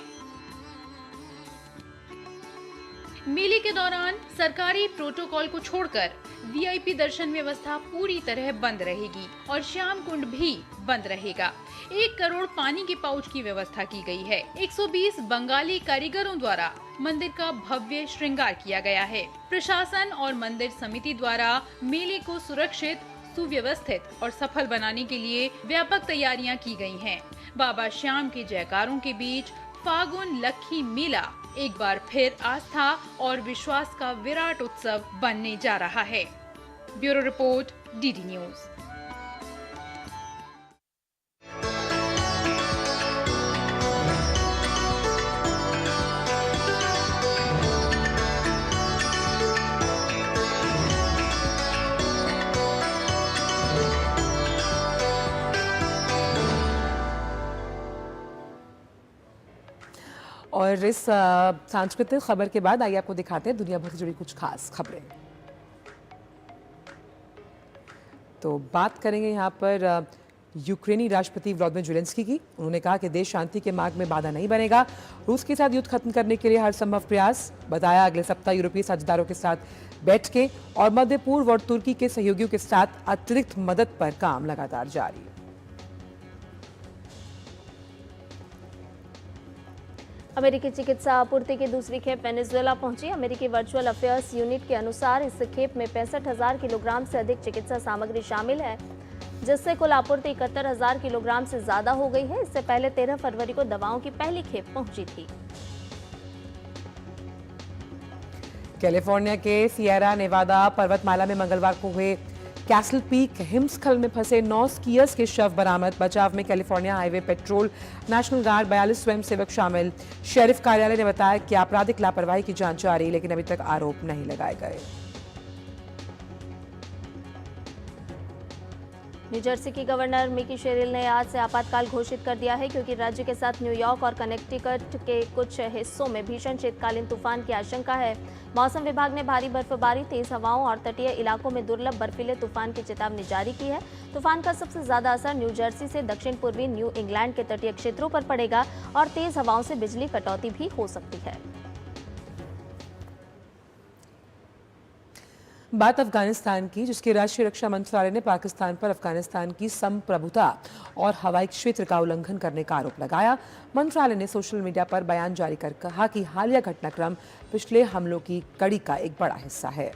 मेले के दौरान सरकारी प्रोटोकॉल को छोड़कर VIP दर्शन व्यवस्था पूरी तरह बंद रहेगी और श्याम कुंड भी बंद रहेगा। 1 करोड़ पानी के पाउच की व्यवस्था की गई है। 120 बंगाली कारीगरों द्वारा मंदिर का भव्य श्रृंगार किया गया है। प्रशासन और मंदिर समिति द्वारा मेले को सुरक्षित, सुव्यवस्थित और सफल बनाने के लिए व्यापक तैयारियां की गई हैं। बाबा श्याम के जयकारों के बीच फागुन लखी मेला एक बार फिर आस्था और विश्वास का विराट उत्सव बनने जा रहा है। Bureau report, DD news. और इस सांस्कृतिक खबर के बाद आइए आपको दिखाते हैं दुनिया भर से जुड़ी कुछ खास खबरें। तो बात करेंगे यहाँ पर यूक्रेनी राष्ट्रपति व्लादिमीर ज़ेलेंस्की की। उन्होंने कहा कि देश शांति के मार्ग में बाधा नहीं बनेगा। रूस के साथ युद्ध खत्म करने के लिए हर संभव प्रयास। बताया अगले सप्ताह यूरोपीय साझेदारों के साथ बैठकें और मध्य पूर्व और तुर्की के सहयोगियों के साथ अतिरिक्त मदद पर काम लगातार जारी। अमेरिकी चिकित्सा आपूर्ति की दूसरी खेप वेनेजुएला पहुंची। अमेरिकी वर्चुअल अफेयर्स यूनिट के अनुसार इस खेप में 65,000 किलोग्राम से अधिक चिकित्सा सामग्री शामिल है, जिससे कुल आपूर्ति 71,000 किलोग्राम से ज्यादा हो गई है। इससे पहले 13 फरवरी को दवाओं की पहली खेप पहुंची थी। कैलिफोर्निया के सियरा नेवादा पर्वतमाला में मंगलवार को हुए कैसल पीक हिमस्खलन में फंसे 9 स्कीयर्स के शव बरामद। बचाव में California highway petrol, national guard, 42 स्वयंसेवक शामिल। शेरिफ कार्यालय ने बताया कि आपराधिक लापरवाही की जांच जारी, लेकिन अभी तक आरोप नहीं लगाए गए। न्यू जर्सी की गवर्नर मिकी शेरिल ने आज से आपातकाल घोषित कर दिया है, क्योंकि राज्य के साथ न्यूयॉर्क और कनेक्टिकट के कुछ हिस्सों में भीषण शीतकालीन तूफान की आशंका है। मौसम विभाग ने भारी बर्फबारी, तेज हवाओं और तटीय इलाकों में दुर्लभ बर्फीले तूफान की चेतावनी जारी की है। तूफान का सबसे ज्यादा असर न्यू जर्सी से दक्षिण पूर्वी न्यू इंग्लैंड के तटीय क्षेत्रों पर पड़ेगा और तेज हवाओं से बिजली कटौती भी हो सकती है। बात अफगानिस्तान की, जिसके राष्ट्रीय रक्षा मंत्रालय ने पाकिस्तान पर अफगानिस्तान की संप्रभुता और हवाई क्षेत्र का उल्लंघन करने का आरोप लगाया। मंत्रालय ने सोशल मीडिया पर बयान जारी कर कहा कि हालिया घटनाक्रम पिछले हमलों की कड़ी का एक बड़ा हिस्सा है।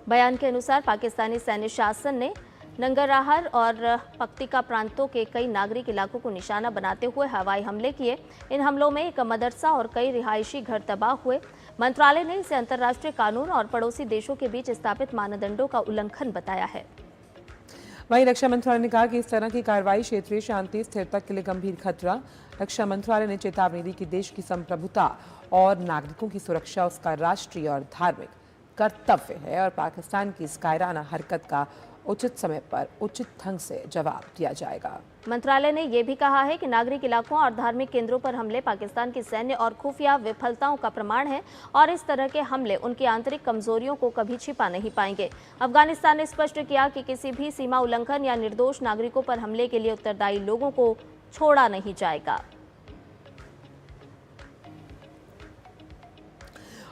बयान के अनुसार पाकिस्तानी सैन्य शासन ने नंगरहार और पक्तिका प्रांतों के कई नागरिक इलाकों को निशाना बनाते हुए हवाई हमले किए। इन हमलों में एक मदरसा और कई रिहायशी घर तबाह हुए। मंत्रालय ने इसे अंतर्राष्ट्रीय कानून और पड़ोसी देशों के बीच स्थापित मानदंडों का उल्लंघन बताया है। वहीं रक्षा मंत्रालय ने कहा कि इस तरह की कार्रवाई क्षेत्रीय शांति स्थिरता के लिए गंभीर खतरा। रक्षा मंत्रालय ने चेतावनी दी कि देश की संप्रभुता और नागरिकों की सुरक्षा उसका राष्ट्रीय और धार्मिक कर्तव्य है और पाकिस्तान की इस कायराना हरकत का उचित समय पर उचित ढंग से जवाब दिया जाएगा। मंत्रालय ने यह भी कहा है कि नागरिक इलाकों और धार्मिक केंद्रों पर हमले पाकिस्तान की सैन्य और खुफिया विफलताओं का प्रमाण है और इस तरह के हमले उनकी आंतरिक कमजोरियों को कभी छिपा नहीं पाएंगे। अफगानिस्तान ने स्पष्ट किया कि किसी भी सीमा उल्लंघन या निर्दोष नागरिकों पर हमले के लिए उत्तरदायी लोगों को छोड़ा नहीं जाएगा।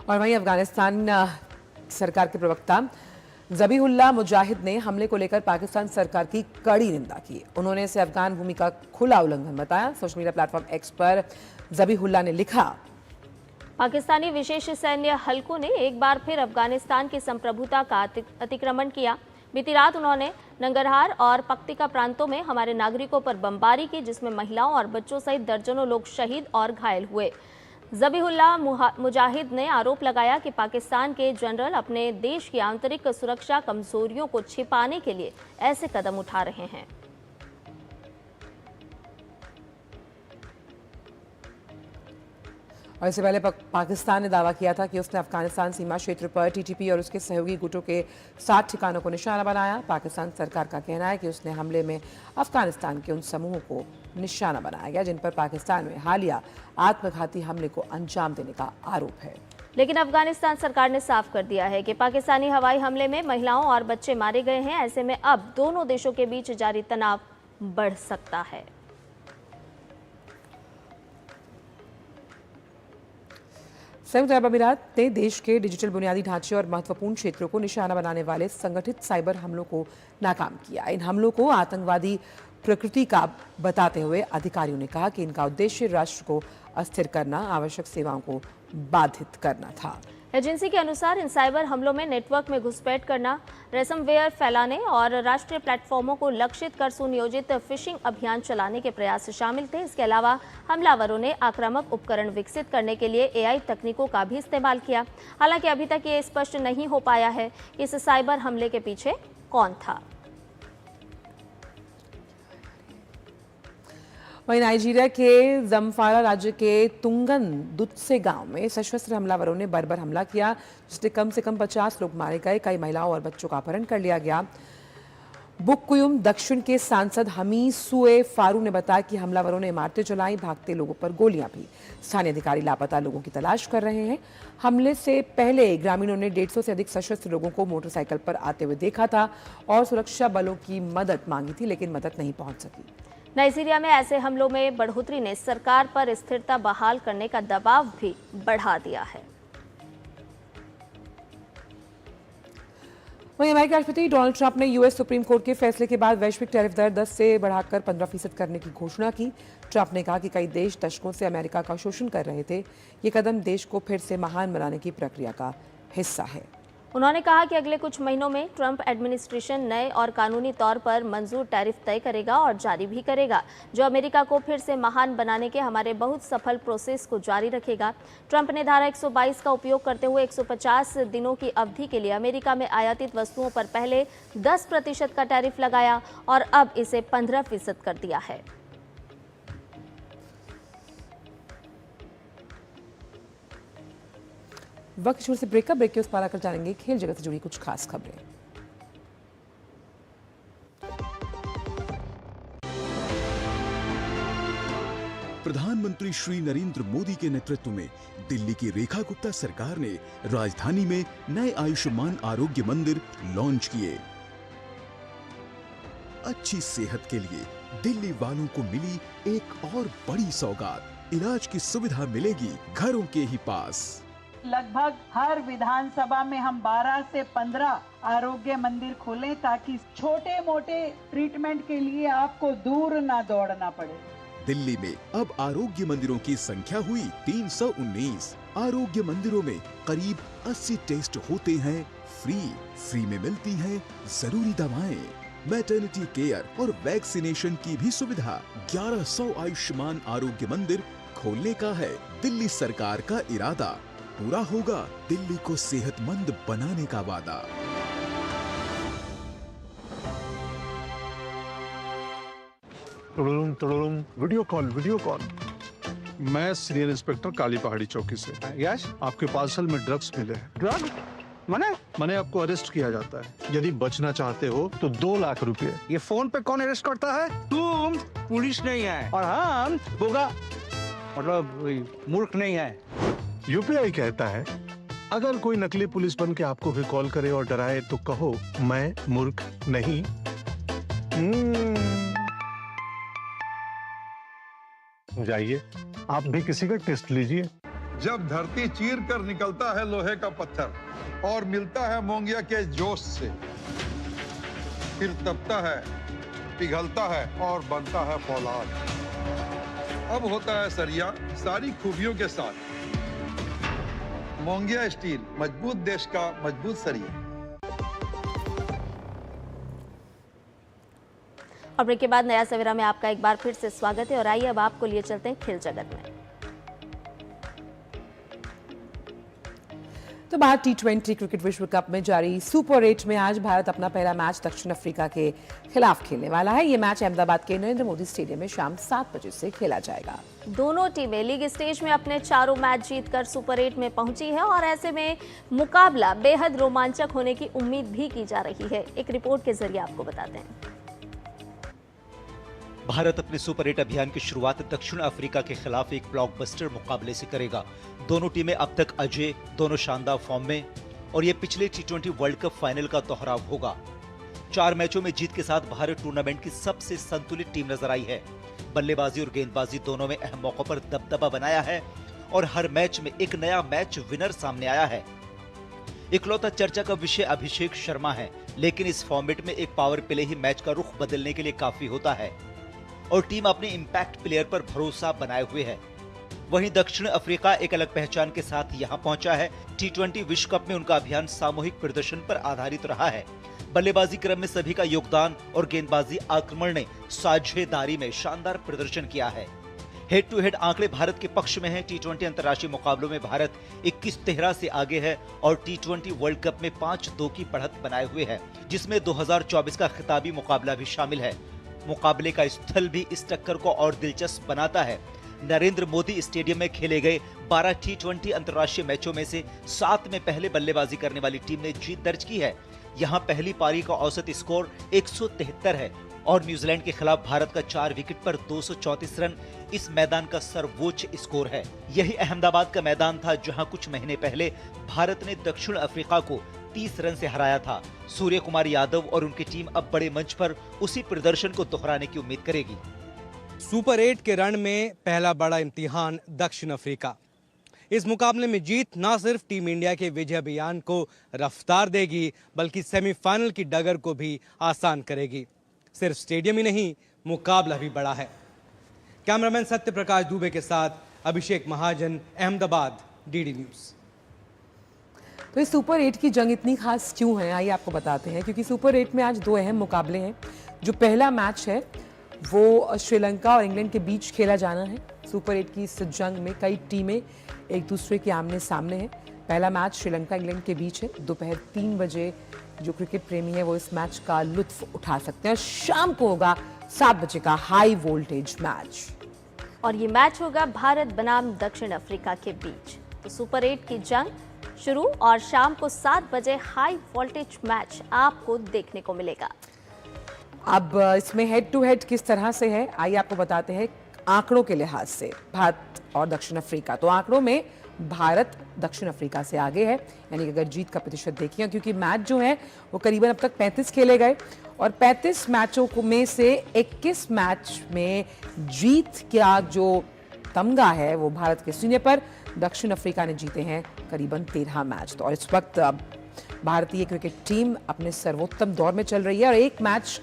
और वहीं अफगानिस्तान सरकार के प्रवक्ता ज़बीहुल्लाह मुजाहिद ने हमले को लेकर पाकिस्तान सरकार की कड़ी निंदा की। उन्होंने इसे अफगान भूमि का खुला उल्लंघन बताया। सोशल मीडिया प्लेटफॉर्म एक्स पर ज़बीहुल्लाह ने लिखा, पाकिस्तानी विशेष सैन्य हल्कों ने एक बार फिर अफगानिस्तान की संप्रभुता का अतिक्रमण किया। बीती रात उन्होंने नंगरहार और पक्तिका प्रांतों में हमारे नागरिकों पर बमबारी की, जिसमें महिलाओं और बच्चों सहित दर्जनों लोग शहीद और घायल हुए। ज़बीहुल्लाह मुजाहिद ने आरोप लगाया कि पाकिस्तान के जनरल अपने देश की आंतरिक सुरक्षा कमजोरियों को छिपाने के लिए ऐसे कदम उठा रहे हैं। और इससे पहले पाकिस्तान ने दावा किया था कि उसने अफगानिस्तान सीमा क्षेत्र पर टीटीपी और उसके सहयोगी गुटों के 7 ठिकानों को निशाना बनाया। पाकिस्तान सरकार का कहना है कि उसने हमले में अफगानिस्तान के उन समूहों को निशाना बनाया गया जिन पर पाकिस्तान में हालिया आत्मघाती हमले को अंजाम देने का आरोप है। लेकिन अफगानिस्तान सरकार ने साफ कर दिया है कि पाकिस्तानी हवाई हमले में महिलाओं और बच्चे मारे गए हैं। ऐसे में अब दोनों देशों के बीच जारी तनाव बढ़ सकता है। संयुक्त अरब अमीरात ने देश के डिजिटल बुनियादी ढांचे और महत्वपूर्ण क्षेत्रों को निशाना बनाने वाले संगठित साइबर हमलों को नाकाम किया। इन हमलों को आतंकवादी प्रकृति का बताते हुए अधिकारियों ने कहा कि इनका उद्देश्य राष्ट्र को अस्थिर करना, आवश्यक सेवाओं को बाधित करना था। एजेंसी के अनुसार इन साइबर हमलों में नेटवर्क में घुसपैठ करना, रैंसमवेयर फैलाने और राष्ट्रीय प्लेटफॉर्मों को लक्षित कर सुनियोजित फिशिंग अभियान चलाने के प्रयास शामिल थे। इसके अलावा हमलावरों ने आक्रामक उपकरण विकसित करने के लिए AI तकनीकों का भी इस्तेमाल किया। हालांकि अभी तक ये स्पष्ट नहीं हो पाया है कि इस साइबर हमले के पीछे कौन था। वहीं नाइजीरिया के जमफारा राज्य के तुंगन दुत्से गांव में सशस्त्र हमलावरों ने बर्बर हमला किया, जिससे कम से कम 50 लोग मारे गए। कई महिलाओं और बच्चों का अपहरण कर लिया गया। बुक्कुयुम दक्षिण के सांसद हमीसुए फारू ने बताया कि हमलावरों ने इमारतें जलाई, भागते लोगों पर गोलियां भी। स्थानीय अधिकारी लापता लोगों की तलाश कर रहे हैं। हमले से पहले ग्रामीणों ने 150 से अधिक सशस्त्र लोगों को मोटरसाइकिल पर आते हुए देखा था और सुरक्षा बलों की मदद मांगी थी, लेकिन मदद नहीं पहुंच सकी। नाइजीरिया में ऐसे हमलों में बढ़ोतरी ने सरकार पर स्थिरता बहाल करने का दबाव भी बढ़ा दिया है। वहीं अमेरिकी राष्ट्रपति डोनाल्ड ट्रंप ने यूएस सुप्रीम कोर्ट के फैसले के बाद वैश्विक टैरिफ दर 10 से बढ़ाकर 15% करने की घोषणा की। ट्रंप ने कहा कि कई देश दशकों से अमेरिका का शोषण कर रहे थे। ये कदम देश को फिर से महान बनाने की प्रक्रिया का हिस्सा है। उन्होंने कहा कि अगले कुछ महीनों में ट्रंप एडमिनिस्ट्रेशन नए और कानूनी तौर पर मंजूर टैरिफ तय करेगा और जारी भी करेगा, जो अमेरिका को फिर से महान बनाने के हमारे बहुत सफल प्रोसेस को जारी रखेगा। ट्रंप ने धारा 122 का उपयोग करते हुए 150 दिनों की अवधि के लिए अमेरिका में आयातित वस्तुओं पर पहले 10% का टैरिफ लगाया और अब इसे 15% कर दिया है। वक्त छोड़ से ब्रेक के उस पार आकर जानेंगे खेल जगत से जुड़ी कुछ खास खबरें। प्रधानमंत्री श्री नरेंद्र मोदी के नेतृत्व में दिल्ली की रेखा गुप्ता सरकार ने राजधानी में नए आयुष्मान आरोग्य मंदिर लॉन्च किए। अच्छी सेहत के लिए दिल्ली वालों को मिली एक और बड़ी सौगात। इलाज की सुविधा मिलेगी घरों के ही पास। लगभग हर विधानसभा में हम 12 से 15 आरोग्य मंदिर खोलें ताकि छोटे मोटे ट्रीटमेंट के लिए आपको दूर ना दौड़ना पड़े। दिल्ली में अब आरोग्य मंदिरों की संख्या हुई 319। आरोग्य मंदिरों में करीब 80 टेस्ट होते हैं फ्री में मिलती हैं जरूरी दवाएं, मैटरनिटी केयर और वैक्सीनेशन की भी सुविधा। 1100 आयुष्मान आरोग्य मंदिर खोलने का है दिल्ली सरकार का इरादा। पूरा होगा दिल्ली को सेहतमंद बनाने का वादा। Video call. मैं सीनियर इंस्पेक्टर काली पहाड़ी चौकी से। यस, आपके पार्सल में ड्रग्स मिले हैं। ड्रग मैंने आपको अरेस्ट किया जाता है। यदि बचना चाहते हो तो 2 लाख रुपए। ये फोन पे कौन अरेस्ट करता है? तुम पुलिस नहीं है और हम होगा मतलब मूर्ख नहीं है। यूपीआई कहता है अगर कोई नकली पुलिस बन के आपको भी कॉल करे और डराए तो कहो मैं मूर्ख नहीं। जाइए आप भी किसी का टेस्ट लीजिए। जब धरती चीर कर निकलता है लोहे का पत्थर और मिलता है मोंगिया के जोश से, फिर तपता है, पिघलता है और बनता है फौलाद। अब होता है सरिया सारी खूबियों के साथ। मोंगिया स्टील, मजबूत देश का मजबूत सरिया। और ब्रेक के बाद नया सवेरा में आपका एक बार फिर से स्वागत है और आइए अब आपको लिए चलते हैं खेल जगत में। तो बाहर T20 क्रिकेट विश्व कप में जारी सुपर 8 में आज भारत अपना पहला मैच दक्षिण अफ्रीका के खिलाफ खेलने वाला है। ये मैच अहमदाबाद के नरेंद्र मोदी स्टेडियम में शाम 7 बजे से खेला जाएगा। दोनों टीमें लीग स्टेज में अपने चारों मैच जीतकर सुपर 8 में पहुंची है और ऐसे में मुकाबला बेहद रोमांचक होने की उम्मीद भी की जा रही है। एक रिपोर्ट के जरिए आपको बताते हैं। भारत अपने सुपर 8 अभियान की शुरुआत दक्षिण अफ्रीका के खिलाफ एक ब्लॉकबस्टर मुकाबले से करेगा। दोनों टीमें अब तक अजय, दोनों शानदार फॉर्म में और ये पिछले T20 वर्ल्ड कप फाइनल का दोहराव होगा। 4 मैचों में जीत के साथ भारत टूर्नामेंट की सबसे संतुलित टीम नजर आई है। बल्लेबाजी और गेंदबाजी दोनों में अहम मौकों पर दबदबा बनाया है और हर मैच में एक नया मैच विनर सामने आया है। इकलौता चर्चा का विषय अभिषेक शर्मा है, लेकिन इस फॉर्मेट में एक पावर प्ले ही मैच का रुख बदलने के लिए काफी होता है और टीम अपने इम्पैक्ट प्लेयर पर भरोसा बनाए हुए है। वहीं दक्षिण अफ्रीका एक अलग पहचान के साथ यहां पहुंचा है। T20 विश्व कप में उनका अभियान सामूहिक प्रदर्शन पर आधारित रहा है। बल्लेबाजी क्रम में सभी का योगदान और गेंदबाजी आक्रमण ने साझेदारी में शानदार प्रदर्शन किया है। हेड टू हेड आंकड़े भारत के पक्ष में है। T20 अंतर्राष्ट्रीय मुकाबलों में भारत 21-13 से आगे है और T20 वर्ल्ड कप में 5-2 की बढ़त बनाए हुए है, जिसमें 2024 का खिताबी मुकाबला भी शामिल है। मुकाबले का स्थल भी इस टक्कर को और दिलचस्प बनाता है। नरेंद्र मोदी स्टेडियम में खेले गए 12 T20 अंतर्राष्ट्रीय मैचों में से 7 में पहले बल्लेबाजी करने वाली टीम ने जीत दर्ज की है। यहां पहली पारी का औसत स्कोर 173 है और न्यूजीलैंड के खिलाफ भारत का 4 विकेट पर 234 रन इस मैदान का सर्वोच्च स्कोर है। यही अहमदाबाद का मैदान था जहां कुछ महीने पहले भारत ने दक्षिण अफ्रीका को 30 रन से हराया था। सूर्य कुमार यादव और उनकी टीम अब बड़े मंच पर उसी प्रदर्शन को दोहराने की उम्मीद करेगी। सुपर 8 के रण में पहला बड़ा इम्तिहान दक्षिण अफ्रीका। इस मुकाबले में जीत न सिर्फ टीम इंडिया के विजय अभियान को रफ्तार देगी, बल्कि सेमीफाइनल की डगर को भी आसान करेगी। सिर्फ स्टेडियम ही नहीं, मुकाबला भी बड़ा है। कैमरामैन सत्य प्रकाश दुबे के साथ अभिषेक महाजन, अहमदाबाद, DD न्यूज। तो ये सुपर 8 की जंग इतनी खास क्यों है, आइए आपको बताते हैं। क्योंकि सुपर 8 में आज दो अहम मुकाबले हैं। जो पहला मैच है वो श्रीलंका और इंग्लैंड के बीच खेला जाना है। सुपर 8 की इस जंग में कई टीमें एक दूसरे के आमने सामने हैं। पहला मैच श्रीलंका इंग्लैंड के बीच है। दोपहर 3 बजे जो क्रिकेट प्रेमी है वो इस मैच का लुत्फ उठा सकते हैं। शाम को होगा 7 बजे का हाई वोल्टेज मैच, और ये मैच होगा भारत बनाम दक्षिण अफ्रीका के बीच। तो सुपर 8 की जंग शुरू और शाम को 7 बजे हाई वोल्टेज मैच आपको देखने को मिलेगा। अब इसमें हेड टू हेड किस तरह से है, आइए आपको बताते हैं आंकड़ों के लिहाज से भारत और दक्षिण अफ्रीका। तो आंकड़ों में भारत दक्षिण अफ्रीका से आगे है, यानी कि अगर जीत का प्रतिशत देखिए, क्योंकि मैच जो है वो करीबन अब तक 35 खेले गए और 35 मैचों में से 21 मैच में जीत का जो तमगा है वो भारत के सीने पर। दक्षिण अफ्रीका ने जीते हैं करीबन 13 मैच। तो और इस वक्त भारतीय क्रिकेट टीम अपने सर्वोत्तम दौर में चल रही है और एक मैच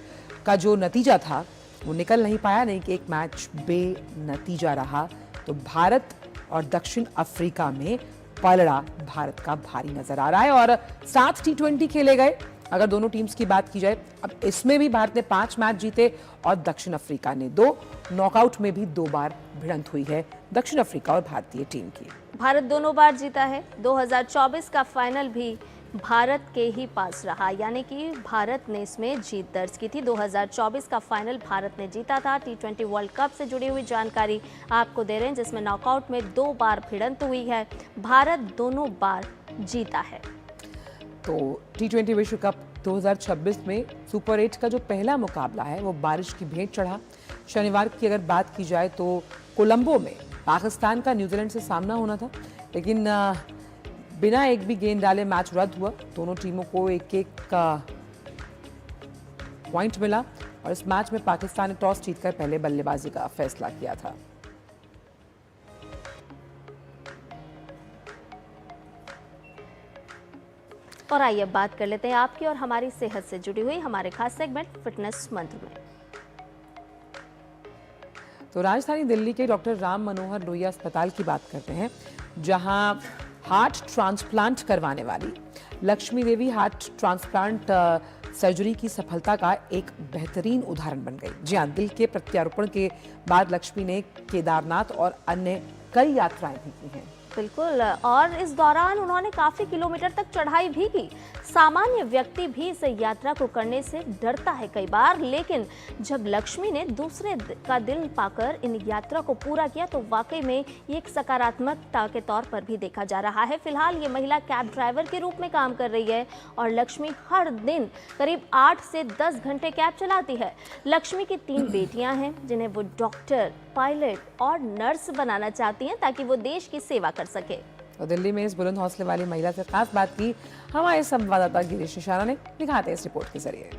का जो नतीजा था वो निकल नहीं पाया, नहीं कि एक मैच बेनतीजा रहा। तो भारत और दक्षिण अफ्रीका में पलड़ा भारत का भारी नजर आ रहा है। और 7 T20 खेले गए अगर दोनों टीम्स की बात की जाए। अब इसमें भी भारत ने 5 मैच जीते और दक्षिण अफ्रीका ने 2। नॉकआउट में भी 2 बार भिड़ंत हुई है दक्षिण अफ्रीका और भारतीय टीम की। भारत दोनों बार जीता है। 2024 का फाइनल भी भारत के ही पास रहा, यानी कि भारत ने इसमें जीत दर्ज की थी। 2024 का फाइनल भारत ने जीता था। T20 वर्ल्ड कप से जुड़ी हुई जानकारी आपको दे रहे हैं, जिसमें नॉकआउट में 2 बार भिड़ंत हुई है। भारत दोनों बार जीता है। तो T20 विश्व कप 2026 में सुपर 8 का जो पहला मुकाबला है वो बारिश की भेंट चढ़ा। शनिवार की अगर बात की जाए तो कोलंबो में पाकिस्तान का न्यूजीलैंड से सामना होना था, लेकिन बिना एक भी गेंद डाले मैच रद्द हुआ। दोनों टीमों को एक पॉइंट मिला और इस मैच में पाकिस्तान ने टॉस जीतकर पहले बल्लेबाजी का फैसला किया था। और आइए बात कर लेते हैं आपकी और हमारी सेहत से जुड़ी हुई हमारे खास सेगमेंट फिटनेस मंत्र में। तो राजधानी दिल्ली के डॉक्टर राम मनोहर लोहिया अस्पताल की बात करते हैं, जहां हार्ट ट्रांसप्लांट करवाने वाली लक्ष्मी देवी हार्ट ट्रांसप्लांट सर्जरी की सफलता का एक बेहतरीन उदाहरण बन गई। जी हाँ, दिल के प्रत्यारोपण के बाद लक्ष्मी ने केदारनाथ और अन्य कई यात्राएं भी की हैं। बिल्कुल, और इस दौरान उन्होंने काफी किलोमीटर तक चढ़ाई भी की। सामान्य व्यक्ति भी इस यात्रा को करने से डरता है कई बार, लेकिन जब लक्ष्मी ने दूसरे का दिल पाकर इन यात्रा को पूरा किया तो वाकई में ये एक सकारात्मकता के तौर पर भी देखा जा रहा है। फिलहाल ये महिला कैब ड्राइवर के रूप में काम कर रही है और लक्ष्मी हर दिन करीब 8 से 10 घंटे कैब चलाती है। लक्ष्मी की 3 बेटियां हैं जिन्हें वो डॉक्टर, पायलट और नर्स बनाना चाहती हैं ताकि वो देश की सेवा कर सके। तो दिल्ली में इस बुलंद हौसले वाली महिला से खास बात की हमारे संवाददाता गिरीश निशारा ने, दिखाते हैं इस रिपोर्ट के जरिए।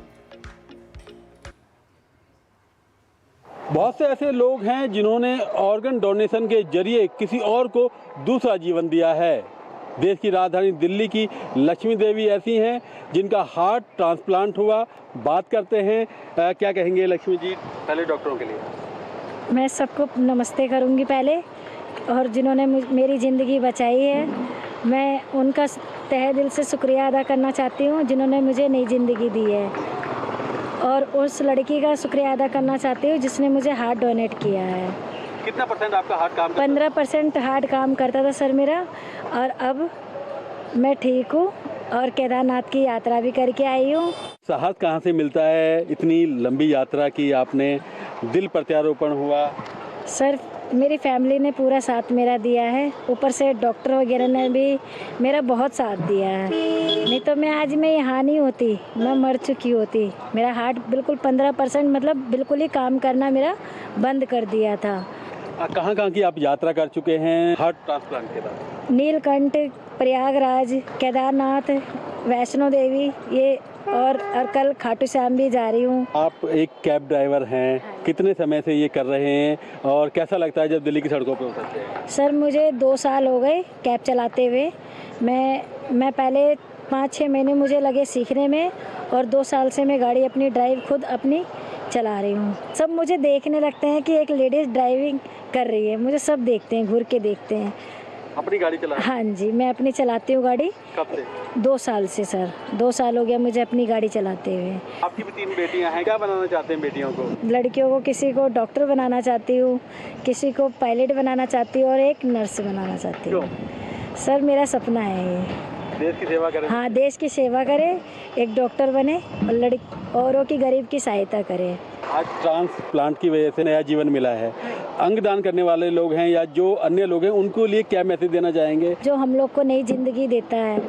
बहुत से ऐसे लोग हैं जिन्होंने ऑर्गन डोनेशन के जरिए किसी और को दूसरा जीवन दिया है। देश की राजधानी दिल्ली की लक्ष्मी देवी ऐसी हैं जिनका हार्ट ट्रांसप्लांट हुआ। बात करते हैं, क्या कहेंगे लक्ष्मी जी पहले डॉक्टरों के लिए? मैं सबको नमस्ते करूंगी पहले, और जिन्होंने मेरी ज़िंदगी बचाई है मैं उनका तहे दिल से शुक्रिया अदा करना चाहती हूँ जिन्होंने मुझे नई ज़िंदगी दी है, और उस लड़की का शुक्रिया अदा करना चाहती हूँ जिसने मुझे हार्ट डोनेट किया है। कितना % आपका हार्ट काम करता? 15% हार्ट काम करता था सर मेरा, और अब मैं ठीक हूँ और केदारनाथ की यात्रा भी करके आई हूँ। साहस कहाँ से मिलता है? इतनी लंबी यात्रा की आपने, दिल प्रत्यारोपण हुआ। सर मेरी फैमिली ने पूरा साथ मेरा दिया है, ऊपर से डॉक्टर वगैरह ने भी मेरा बहुत साथ दिया है, नहीं तो मैं आज में यहाँ नहीं होती, मैं मर चुकी होती। मेरा हार्ट बिल्कुल 15% मतलब बिल्कुल ही काम करना मेरा बंद कर दिया था। कहाँ की आप यात्रा कर चुके हैं हार्ट ट्रांसप्लांट के बाद? नीलकंठ, प्रयागराज, केदारनाथ, वैष्णो देवी, ये और कल खाटू श्याम भी जा रही हूँ। आप एक कैब ड्राइवर हैं, कितने समय से ये कर रहे हैं और कैसा लगता है जब दिल्ली की सड़कों पे उतरते हैं? सर मुझे 2 साल हो गए कैब चलाते हुए। मैं पहले 5-6 महीने मुझे लगे सीखने में, और 2 साल से मैं गाड़ी अपनी ड्राइव खुद अपनी चला रही हूँ। सब मुझे देखने लगते हैं कि एक लेडीज़ ड्राइविंग कर रही है, मुझे सब देखते हैं, घूर के देखते हैं। अपनी गाड़ी चला? हाँ जी, मैं अपनी चलाती हूँ गाड़ी। कब से? 2 साल से सर, 2 साल हो गया मुझे अपनी गाड़ी चलाते हुए। आपकी भी 3 बेटियां हैं, क्या बनाना चाहते हैं बेटियों को? लड़कियों को किसी को डॉक्टर बनाना चाहती हूँ, किसी को पायलट बनाना चाहती हूँ और एक नर्स बनाना चाहती हूँ। सर मेरा सपना है ये। देश की सेवा करें? हाँ, देश की सेवा करे, एक डॉक्टर बने और औरों की गरीब की सहायता करे। आज ट्रांसप्लांट की वजह से नया जीवन मिला है। अंगदान करने वाले लोग हैं या जो अन्य लोग हैं, उनको लिए क्या मैसेज देना चाहेंगे? जो हम लोग को नई ज़िंदगी देता है,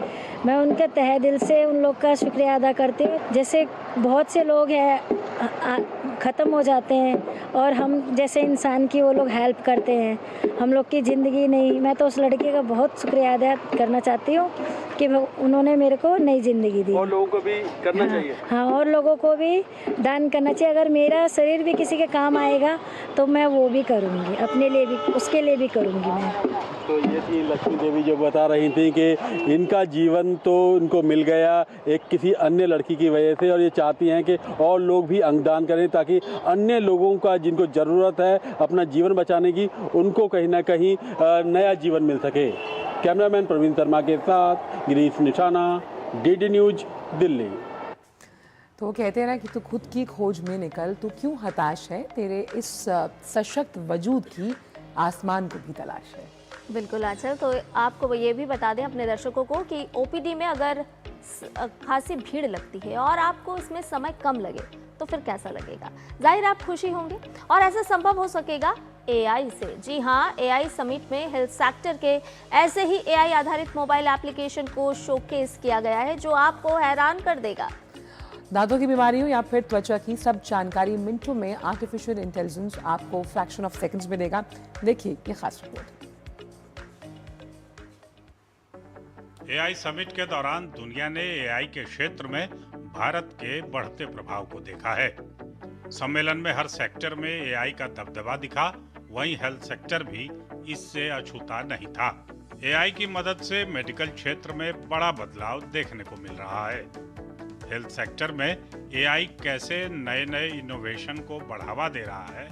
मैं उनके तहे दिल से उन लोग का शुक्रिया अदा करती हूँ। जैसे बहुत से लोग हैं ख़त्म हो जाते हैं और हम जैसे इंसान की वो लोग हेल्प करते हैं, हम लोग की ज़िंदगी नहीं। मैं तो उस लड़के का बहुत शुक्रिया अदा करना चाहती हूँ कि उन्होंने मेरे को नई ज़िंदगी दी। और लोगों को भी करना चाहिए। हाँ, और लोगों को भी दान करना चाहिए। अगर मेरा शरीर भी किसी के काम आएगा तो मैं वो भी करूँगी, अपने लिए भी, उसके लिए भी करूँगी मैं। तो ये थी लक्ष्मी देवी जो बता रही थी कि इनका जीवन तो इनको मिल गया एक किसी अन्य लड़की की वजह से, और ये चाहती हैं कि और लोग भी अंगदान करें ताकि अन्य लोगों का जिनको ज़रूरत है अपना जीवन बचाने की, उनको कहीं ना कहीं नया जीवन मिल सके। कैमरामैन प्रवीण शर्मा के साथ गिरीश निशाना, डीडी न्यूज, दिल्ली। तो वो कहते हैं ना कि तू खुद की खोज में निकल, तू क्यों हताश है, तेरे इस सशक्त वजूद की आसमान को भी तलाश है। बिल्कुल आंचल, तो आपको ये भी बता दें अपने दर्शकों को कि ओपीडी में अगर खासी भीड़ लगती है और आपको इसमें समय कम लगे तो फिर कैसा लगेगा? जाहिर आप खुशी होंगे, और ऐसा संभव हो सकेगा एआई से। जी हाँ, एआई समिट में हेल्थ सेक्टर के ऐसे ही एआई आधारित मोबाइल एप्लीकेशन को शोकेस किया गया है जो आपको हैरान कर देगा। दांतों की बीमारियों या फिर त्वचा की सब जानकारी मिनटों में आर्टिफिशियल इंटेलिजेंस आपको फ्रैक्शन ऑफ सेकंड्स में देगा। देखिए ये खास रिपोर्ट। एआई समिट के दौरान दुनिया ने एआई के क्षेत्र में भारत के बढ़ते प्रभाव को देखा है। सम्मेलन में हर सेक्टर में एआई का दबदबा दिखा, वहीं हेल्थ सेक्टर भी इससे अछूता नहीं था। एआई की मदद से मेडिकल क्षेत्र में बड़ा बदलाव देखने को मिल रहा है। हेल्थ सेक्टर में एआई कैसे नए नए इनोवेशन को बढ़ावा दे रहा है,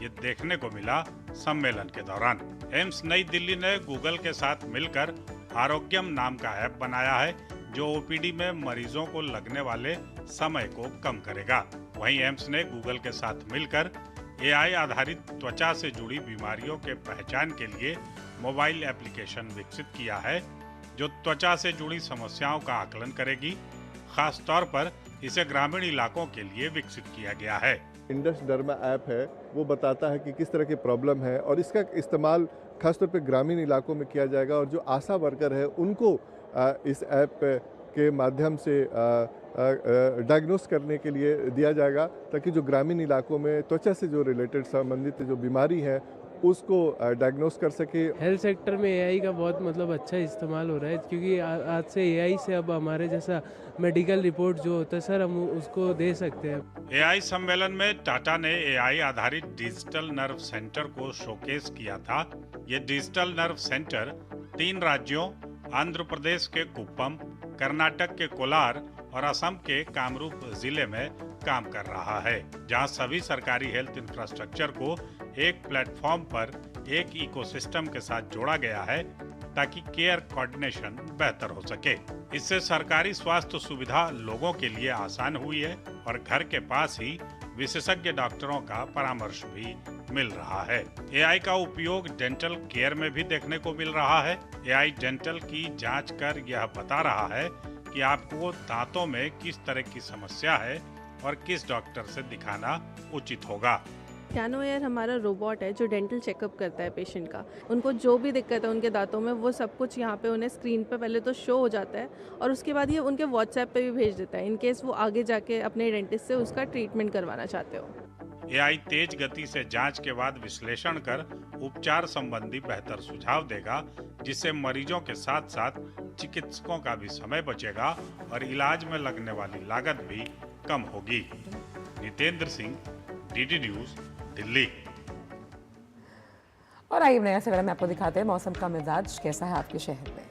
ये देखने को मिला सम्मेलन के दौरान। एम्स नई दिल्ली ने गूगल के साथ मिलकर आरोग्यम नाम का ऐप बनाया है जो ओपीडी में मरीजों को लगने वाले समय को कम करेगा। वहीं एम्स ने गूगल के साथ मिलकर एआई आधारित त्वचा से जुड़ी बीमारियों के पहचान के लिए मोबाइल एप्लीकेशन विकसित किया है जो त्वचा से जुड़ी समस्याओं का आकलन करेगी। खास तौर पर इसे ग्रामीण इलाकों के लिए विकसित किया गया है। इंडस डर्मा ऐप है, वो बताता है कि किस तरह की प्रॉब्लम है और इसका इस्तेमाल खासतौर पे ग्रामीण इलाकों में किया जाएगा, और जो आशा वर्कर है उनको इस ऐप के माध्यम से डायग्नोस करने के लिए दिया जाएगा ताकि जो ग्रामीण इलाकों में त्वचा से जो रिलेटेड संबंधित जो बीमारी है उसको डायग्नोस कर सके। हेल्थ सेक्टर में एआई का बहुत अच्छा इस्तेमाल हो रहा है, क्योंकि आज से एआई से अब हमारे जैसा मेडिकल रिपोर्ट जो होता है सर, हम उसको दे सकते हैं। एआई सम्मेलन में टाटा ने एआई आधारित डिजिटल नर्व सेंटर को शोकेस किया था। ये डिजिटल नर्व सेंटर 3 राज्यों आंध्र प्रदेश के कुप्पम, कर्नाटक के कोलार और असम के कामरूप जिले में काम कर रहा है, जहां सभी सरकारी हेल्थ इंफ्रास्ट्रक्चर को एक प्लेटफॉर्म पर एक इकोसिस्टम के साथ जोड़ा गया है ताकि केयर कोऑर्डिनेशन बेहतर हो सके। इससे सरकारी स्वास्थ्य सुविधा लोगों के लिए आसान हुई है और घर के पास ही विशेषज्ञ डॉक्टरों का परामर्श भी मिल रहा है। एआई का उपयोग डेंटल केयर में भी देखने को मिल रहा है। एआई डेंटल की जांच कर यह बता रहा है कि आपको दांतों में किस तरह की समस्या है और किस डॉक्टर से दिखाना उचित होगा। कैनो एयर हमारा रोबोट है जो डेंटल चेकअप करता है पेशेंट का। उनको जो भी दिक्कत है उनके दांतों में वो सब कुछ यहाँ पे उन्हें स्क्रीन पे पहले तो शो हो जाता है और उसके बाद ये उनके व्हाट्सएप पे भी भेज देता है इन केस वो आगे जाके अपने डेंटिस्ट से उसका ट्रीटमेंट करवाना चाहते हो। एआई तेज गति से जांच के बाद विश्लेषण कर उपचार संबंधी बेहतर सुझाव देगा, जिससे मरीजों के साथ साथ चिकित्सकों का भी समय बचेगा और इलाज में लगने वाली लागत भी कम होगी। Nitendra Singh, DD news, Delhi. और आइए नया सवेरा में आपको दिखाते हैं मौसम का मिजाज कैसा है आपके शहर में।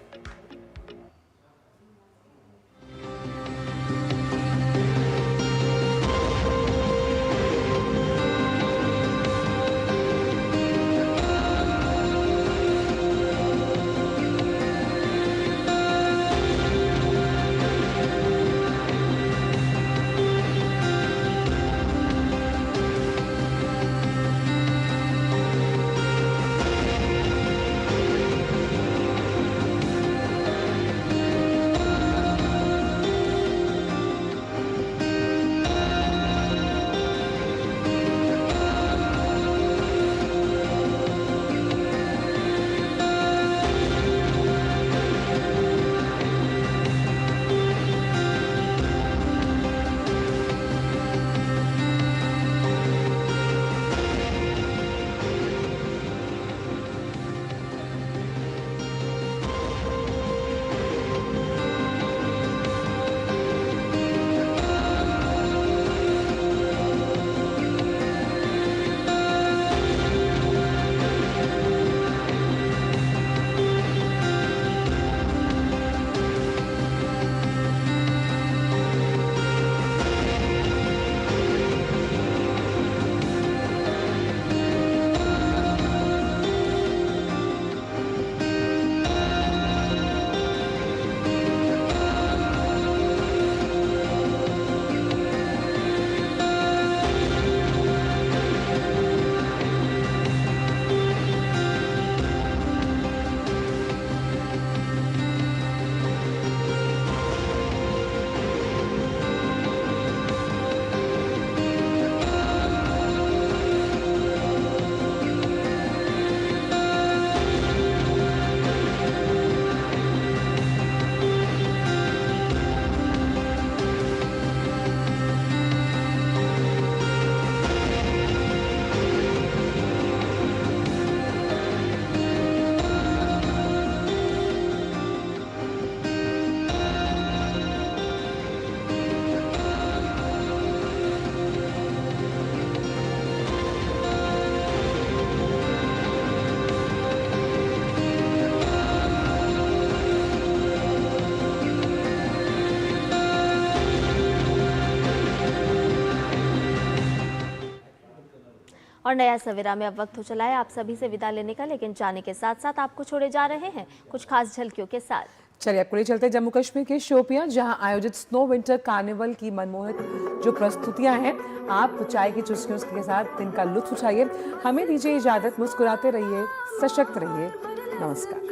और नया सवेरा में अब वक्त हो चला है आप सभी से विदा लेने का, लेकिन जाने के साथ साथ आपको छोड़े जा रहे हैं कुछ खास झलकियों के साथ। चलिए आपको ले चलते हैं जम्मू कश्मीर के शोपियां, जहां आयोजित स्नो विंटर कार्निवल की मनमोहक जो प्रस्तुतियां हैं, आप चाय की चुस्कियों के साथ इनका लुत्फ उठाइए। हमें दीजिए इजाजत, मुस्कुराते रहिए, सशक्त रहिए, नमस्कार।